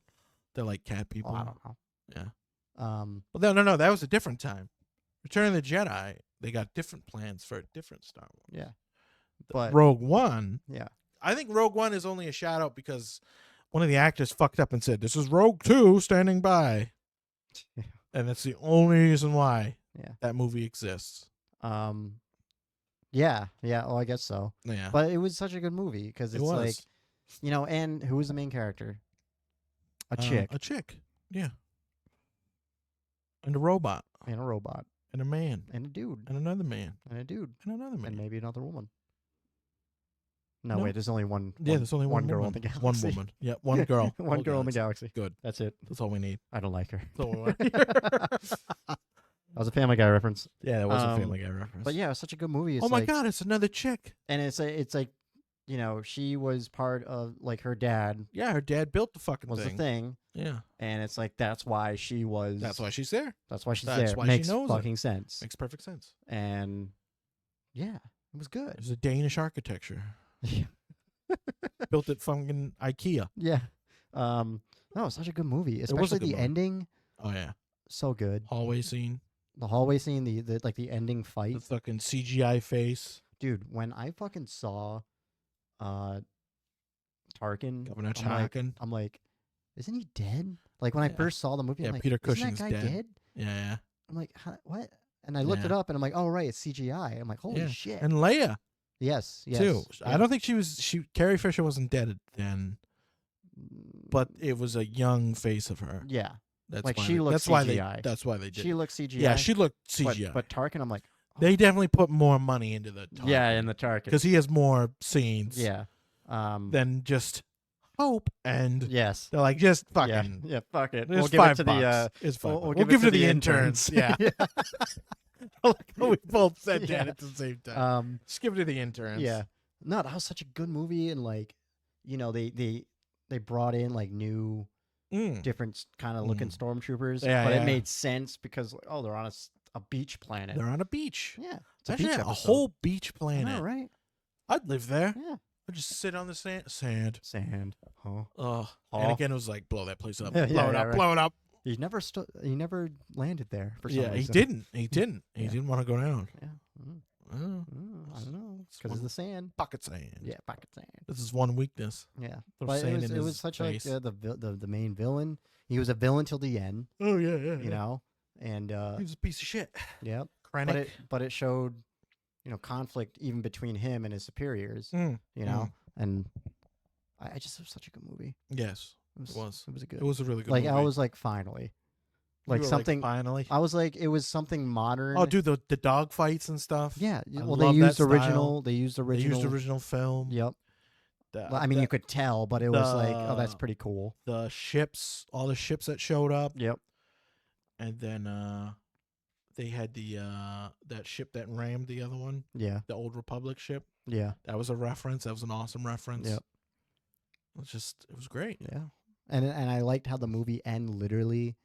They're like cat people. Oh, I don't know. Yeah. Well, Well, no, that was a different time. Return of the Jedi, they got different plans for a different Star Wars. yeah. But Rogue One, yeah. I think Rogue One is only a shout out because one of the actors fucked up and said, "This is Rogue 2 standing by." Yeah. And that's the only reason why Yeah. that movie exists. Yeah. Oh, I guess so. Yeah. But it was such a good movie because it it's was. like, and who was the main character? A chick A chick. Yeah. And a robot. and a robot And a man. and a dude And another man. and a dude And another man. and maybe another woman. No, No. wait, there's only one. Yeah, there's only one girl woman. in the galaxy. One woman. Yeah, one girl. One Whole girl in the galaxy. galaxy. Good. That's it. That's all we need. I don't like her. That's all we want. That was a Family Guy reference. Yeah, that was a Family Guy reference. But yeah, it's such a good movie. It's oh my like, God, it's another chick. and it's like, you know, she was part of like her dad Yeah, her dad built the fucking was thing. the thing. Yeah. And it's like that's why she was. That's why she's there. That's why she's That's there. why Makes she knows fucking sense. Makes perfect sense. And yeah, it was good. It was a Danish architecture. Yeah. Built it fucking IKEA. Yeah. No, it's such a good movie, was especially a good the movie. ending. Oh yeah. So good. Hallway scene. The hallway scene, the like the ending The fight. fucking CGI face. Dude, when I fucking saw Tarkin, Governor Tarkin. I'm like, isn't he dead? Like when I Yeah. first saw the movie, Yeah, I'm like, Peter isn't Cushing's that guy dead. Yeah. I'm like, what? And I looked Yeah. it up, and I'm like, oh right, it's CGI. I'm like, holy Yeah. shit. And Leia yes. too. Yeah. I don't think she was. Carrie Fisher wasn't dead then, but it was a young face of her. yeah, That's like why she looked That's why they. CGI. That's why they did. she looked CGI. Yeah, she looked CGI. But Tarkin, I'm like, they definitely put more money into the Tarkin. yeah, in the Tarkin because he has more scenes. yeah, Than just Hope and yes, they're like just fucking. yeah, fuck it. There's We'll give it to $5. the It's $5. we'll We'll give it to the interns. Yeah. yeah. We both said that Yeah. at the same time. Just give it to the interns. Yeah. No, that was such a good movie, and like, you know, they brought in like new different kind of looking stormtroopers, Yeah, but yeah. it made sense because like, oh, they're on a beach planet. They're on a beach. Yeah, it's a Imagine beach that, a episode. whole beach I planet. know, right? I'd live there. Yeah. I'd just sit on the sand. Sand. Oh. Oh. Oh. And again, it was like, blow that place up. Yeah, blow it yeah, up. right. Blow it up. He never landed there for some Yeah, he reason. didn't. He didn't. He Yeah. didn't want to go down. Yeah. Mm, Oh, I don't know. It's Because one- of the sand. pocket sand. Yeah, pocket sand. This is one weakness. Yeah. Throw But sand it in was his such face. like the main villain. He was a villain till the end, Oh, yeah. you know? And He was a piece of shit. yeah. Krennic. But it showed, you know, conflict even between him and his superiors, Mm. you know? And I just, it was such a good movie. Yes, It was. it was. It was a good. It was a really good like movie. I was like finally, You like were something. finally. I was like it was something modern. Oh, dude, the dog fights and stuff. Yeah. I Well, they love that used style. original. They used They original. used original film. Yep. The, Well, I mean, you could tell, but it was like, oh, that's the- pretty cool. the ships, all the ships that showed up, Yep. and then they had the that ship that rammed the other one, Yeah. the Old Republic ship. Yeah. That was a reference. That was an awesome reference. Yep. It was great. Yeah. And I liked how the movie ended literally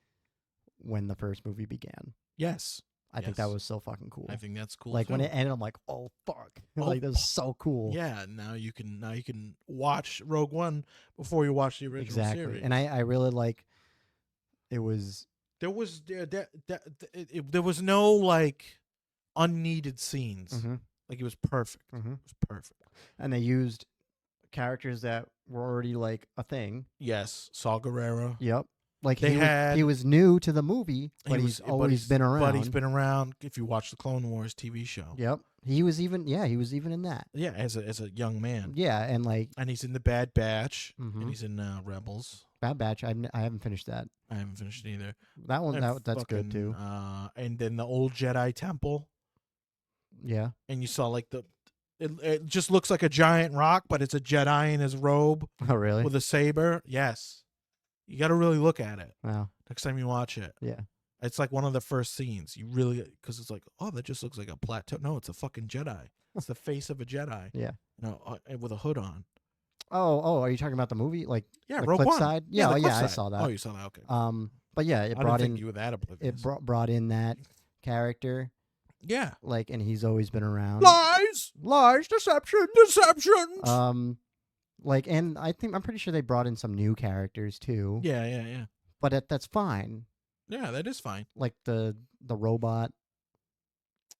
when the first movie began. Yes, I think that Yes. was so fucking cool. I think that's cool. Like when too. it ended, I'm like, oh fuck, Oh, like that's so cool. Yeah, now you can watch Rogue One before you watch the original exactly. series. And I really like. It was there was no like unneeded scenes. mhm, Like it was perfect. mhm. It was perfect. and they used characters that were already like a thing. Yes, Saul Guerrero. Yep. Like They he was new to the movie, but He he's was- always been around. But he's been around. If you watch the Clone Wars TV show, Yep. He was even in that. yeah, as a young man, Yeah, and like and he's in the Bad Batch, Mhm. and he's in Rebels. Bad Batch. I haven't finished that. I haven't finished it either. That one And that's good too. And then the old Jedi Temple, Yeah. and you saw like it just looks like a giant rock, but it's a Jedi in his robe Oh really? with a saber. Yes, you got to really look at it Wow. next time you watch it. Yeah. It's like one of the first scenes. You really, because it's like, oh, that just looks like a plateau. No, it's a fucking Jedi. It's the face of a Jedi. Yeah. No, with a hood on. Oh, are you talking about the movie? Like Yeah, the Rogue clip One. side? the Yeah, clip I side. saw that. Oh, you saw that? Okay. But yeah, it I brought didn't think in you were that oblivious. it brought in that character, yeah. like, and he's always been around. Lies, deceptions. Like, and I'm pretty sure they brought in some new characters too. Yeah. But that's fine. Yeah, that is fine. Like the robot,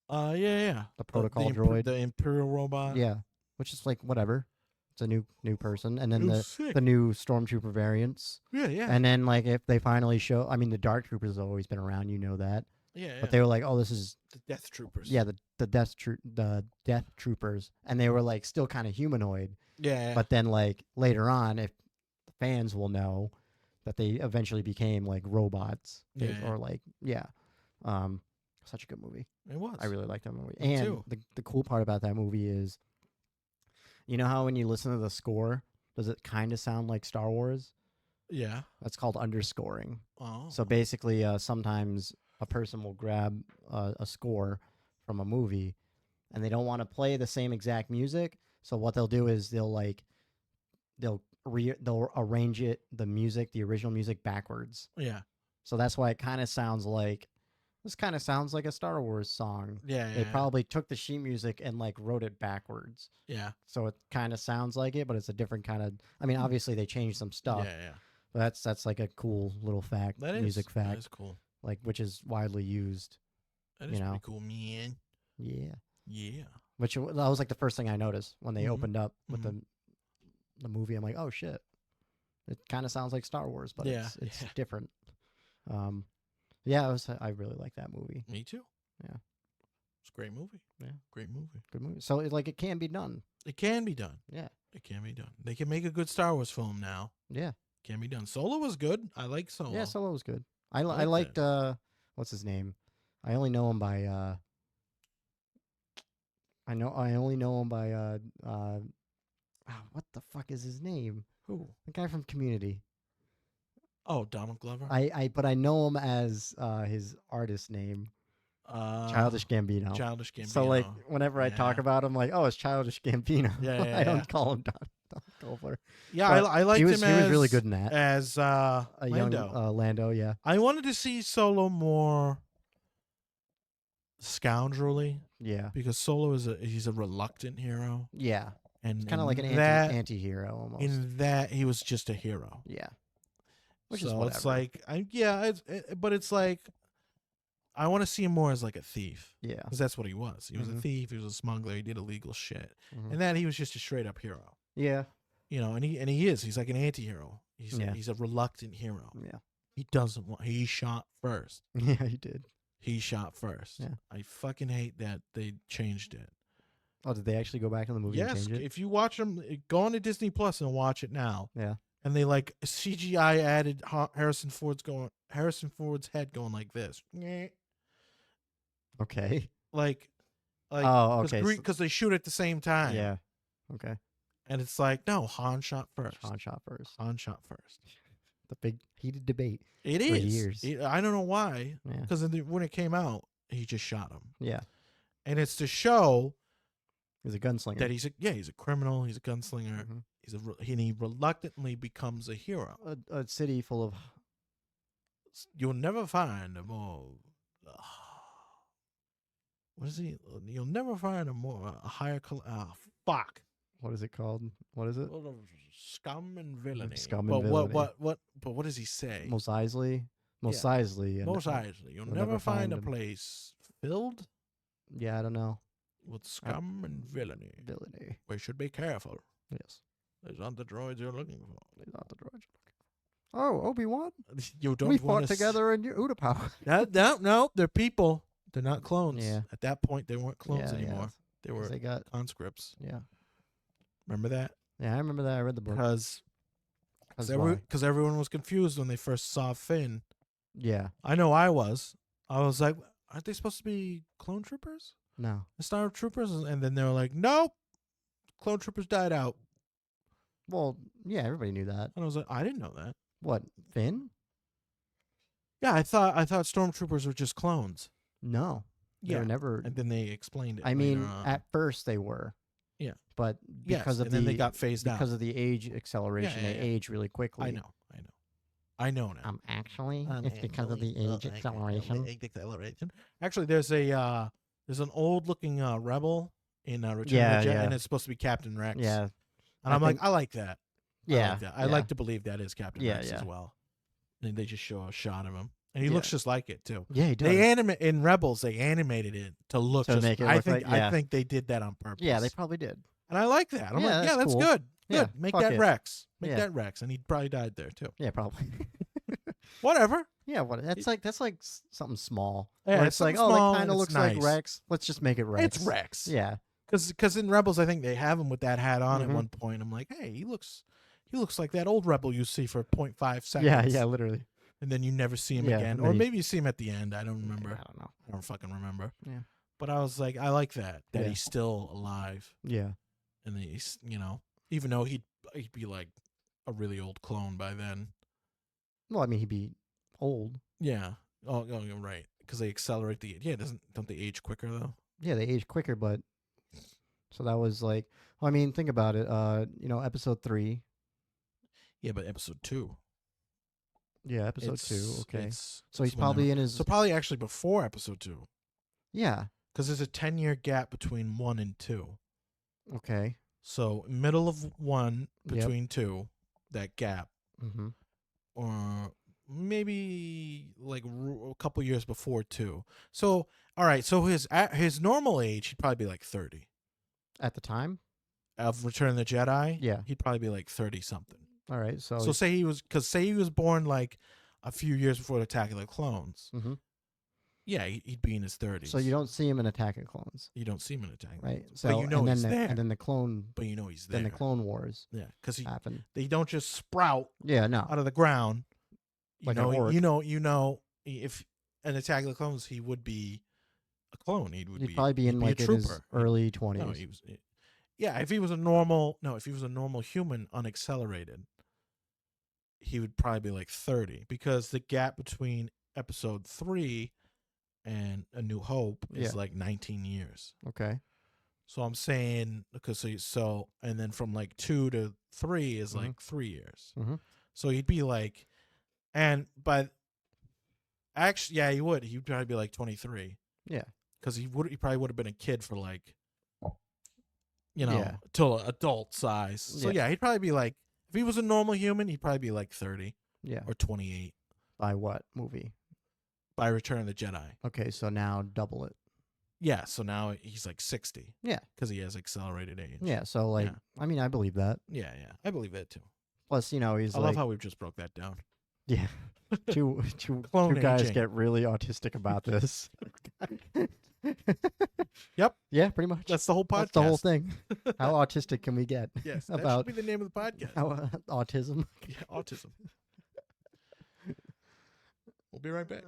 Yeah. the protocol the droid. the Imperial robot. Yeah, which is like whatever. It's a new person, and then It was sick. the new stormtrooper variants. Yeah. And then like if they finally show, I mean the dark troopers have always been around, you know that. yeah. But they were like, oh, this is the Death Troopers. yeah the death troopers, and they were like still kind of humanoid. Yeah. But then like later on, if the fans will know that they eventually became like robots, Yeah. or like such a good movie. it was. I really like that movie. Me And too. the cool part about that movie is, you know how when you listen to the score, does it kind of sound like Star Wars? Yeah. That's called underscoring. Oh. So basically, sometimes a person will grab a score from a movie, and they don't want to play the same exact music. So what they'll do is they'll arrange the original music backwards. Yeah. So that's why it kind of sounds like a Star Wars song. Yeah. They probably took the sheet music and like wrote it backwards. Yeah. So it kind of sounds like it, but it's a different kind of. I mean, obviously they changed some stuff. Yeah. But that's like a cool little fact. Music fact. That is cool. Like, which is widely used. That is pretty cool, man. Yeah. Yeah. Which that was like the first thing I noticed when they opened up with the movie. I'm like, oh shit, it kind of sounds like Star Wars, but it's different. Yeah, I really like that movie. Me too. Yeah, it's a great movie. Yeah, great movie. Good movie. So it can be done. It can be done. Yeah, it can be done. They can make a good Star Wars film now. Yeah, can be done. Solo was good. I like Solo. Yeah, Solo was good. I liked what's his name? I only know him by I only know him by what the fuck is his name? Who? The guy from Community. Oh, Donald Glover. But I know him as his artist name. Childish Gambino. Childish Gambino. So like whenever I talk about him, like, oh, it's Childish Gambino. Yeah. I don't call him Donald Glover. Yeah, I liked him. He was really good in that as a Lando. Young Lando. Yeah. I wanted to see Solo more scoundrelly. Yeah. Because Solo he's a reluctant hero. Yeah. And kind of like an anti-hero almost. In that he was just a hero. Yeah. Which is whatever. It's like but it's like I want to see him more as like a thief. Yeah. Because that's what he was. He was a thief. He was a smuggler. He did illegal shit. Mm-hmm. And that he was just a straight up hero. Yeah. And he is. He's like an anti-hero. He's a reluctant hero. Yeah. He doesn't want. He shot first. Yeah, he did. He shot first. Yeah. I fucking hate that they changed it. Oh, did they actually go back in the movie and change it? If you watch them, go on to Disney Plus and watch it now. Yeah. And they like CGI added Harrison Ford's head going like this. Okay. Like oh, okay. Because they shoot at the same time. Yeah. Okay. And it's like, no, Han shot first. Han shot first. The big heated debate. It for is. Years. I don't know why. Yeah. Because when it came out, he just shot him. Yeah. And it's to show he's a gunslinger. That he's a criminal. He's a gunslinger. Mm-hmm. And he reluctantly becomes a hero. A city full of. You'll never find a more. What is he? You'll never find a higher. Fuck. What is it called? What is it? Scum and villainy. Scum and villainy. But what does he say? Mos Eisley. Mos Eisley. Mos Eisley. You'll never find a place filled. Yeah, I don't know. With scum and villainy. We should be careful. Yes. These aren't the droids you're looking for. Oh, Obi-Wan? You don't. We fought together in Utapau. No, they're people. They're not clones. Yeah. At that point, they weren't clones anymore. They were conscripts. Yeah. Remember that? Yeah, I remember that. I read the book. Because everyone was confused when they first saw Finn. Yeah. I know I was. I was like, aren't they supposed to be clone troopers? No. The Star Troopers? And then they were like, nope. Clone troopers died out. Well, yeah, everybody knew that. And I was like, I didn't know that. What, Finn? Yeah, I thought stormtroopers were just clones. No. They were never. And then they explained it. I mean, at first they were. Yeah. But because of then they got phased out. Because of the age acceleration, they age really quickly. I know now. Actually, it's because of the age acceleration. Actually, there's an old looking rebel in Return of the Jedi, and it's supposed to be Captain Rex. Yeah. And I'm like, I like that. Yeah. I like to believe that is Captain Rex as well. And they just show a shot of him. And he looks just like it too. Yeah, he does. In Rebels, they animated it to look just make it look I think they did that on purpose. Yeah, they probably did. And I like that. I'm like, that's cool. good. Yeah, Make that Rex. Make that Rex. And he probably died there too. Yeah, probably. Whatever. Yeah, that's like something small. Yeah, it's like, small, that kind of looks like Rex. Let's just make it Rex. It's Rex. Yeah. Because in Rebels, I think they have him with that hat on at one point. I'm like, hey, he looks like that old Rebel you see for 0.5 seconds. Yeah, literally. And then you never see him again. Or maybe you see him at the end. I don't remember. I don't know. I don't fucking remember. Yeah. But I was like, I like that he's still alive. Yeah. And he's, even though he'd be like a really old clone by then. Well, I mean, he'd be old. Yeah. Oh, you're right. because they accelerate the don't they age quicker though? Yeah, they age quicker, but so that was like, well, I mean, think about it. Episode 3. Yeah, but episode 2. Yeah, episode 2. Okay, so he's whenever. probably in his. So probably actually before episode 2. Yeah. Because there's a 10-year gap between 1 and 2. Okay. So middle of 1 between 2, that gap, Mm-hmm. or maybe like a couple years before 2. So all right, so his normal age, he'd probably be like 30 At the time. of Return of the Jedi. Yeah. He'd probably be like 30 something. All right. So say he was born like a few years before the Attack of the Clones. Mm-hmm. Yeah, he'd be in his 30s. So you don't see him in Attack of Clones. You don't see him in Attack of the Right. Clones. So but you know he's there. And then the clone. But you know he's there. Then the Clone Wars. Yeah, because happen. They don't just sprout. Yeah. No. Out of the ground. Like an orc. You know, if an Attack of the Clones, he would be a clone. He'd probably be in like in his early 20s. No, he was. Yeah, if he was a normal human, unaccelerated, he would probably be like 30, because the gap between episode 3 and A New Hope is like 19 years. Okay. So I'm saying, because and then from like 2 to 3 is like 3 years. Mm-hmm. So he'd be like, actually, yeah, he would. He'd probably be like 23. Yeah. Because he probably would have been a kid for like, till adult size. So yeah, he'd probably be like, if he was a normal human, he'd probably be like 30. Yeah. Or 28. By what movie? By Return of the Jedi. Okay, so now double it. Yeah, so now he's like 60. Yeah. Because he has accelerated age. Yeah, so like, I mean, I believe that. Yeah, I believe that too. Plus, he's I love how we just broke that down. Yeah. Two Clone guys aging. get really autistic about this. Yep. Yeah, pretty much. That's the whole podcast. That's the whole thing. How autistic can we get? Yes, that about should be the name of the podcast. How, autism. Yeah, autism. We'll be right back.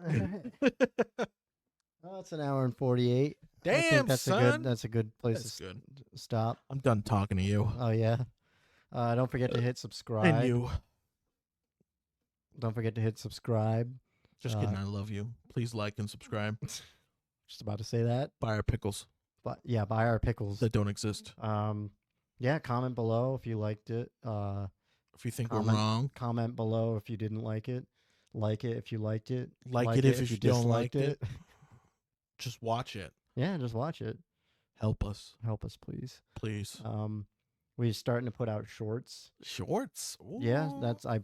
Oh, it's an hour and 48. Damn, I think that's son. That's a good place to stop. I'm done talking to you. Oh, yeah. Don't forget to hit subscribe. And you. Don't forget to hit subscribe. Just kidding. I love you. Please like and subscribe. Just about to say that. Buy our pickles. But yeah, buy our pickles. That don't exist. Yeah, comment below if you liked it. If you think we're wrong. Comment below if you didn't like it. Like it if you liked it. Like it if you don't like it. Just watch it. Yeah, just watch it. Help us. Help us, please. Please. We're starting to put out shorts. Shorts? Ooh. Yeah, that's I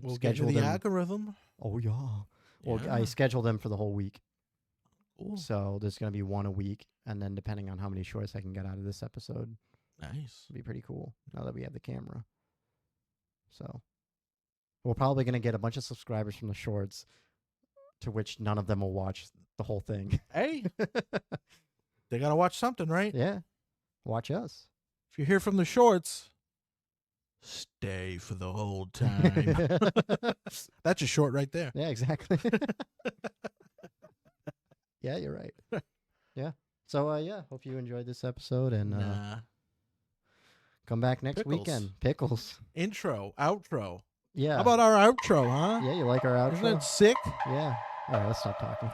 we'll schedule get the them. algorithm. Oh yeah. Well, I schedule them for the whole week. Ooh. So there's gonna be one a week, and then depending on how many shorts I can get out of this episode, nice. It'll be pretty cool now that we have the camera. So we're probably gonna get a bunch of subscribers from the shorts, to which none of them will watch the whole thing. Hey, they gotta watch something, right? Yeah, watch us. If you're here from the shorts, stay for the whole time. That's a short right there. Yeah, exactly. Yeah, you're right. Yeah. So yeah, hope you enjoyed this episode, and come back next weekend. Pickles. Intro, outro. Yeah. How about our outro, huh? Yeah, you like our outro? Isn't that sick? Yeah. All right, let's stop talking.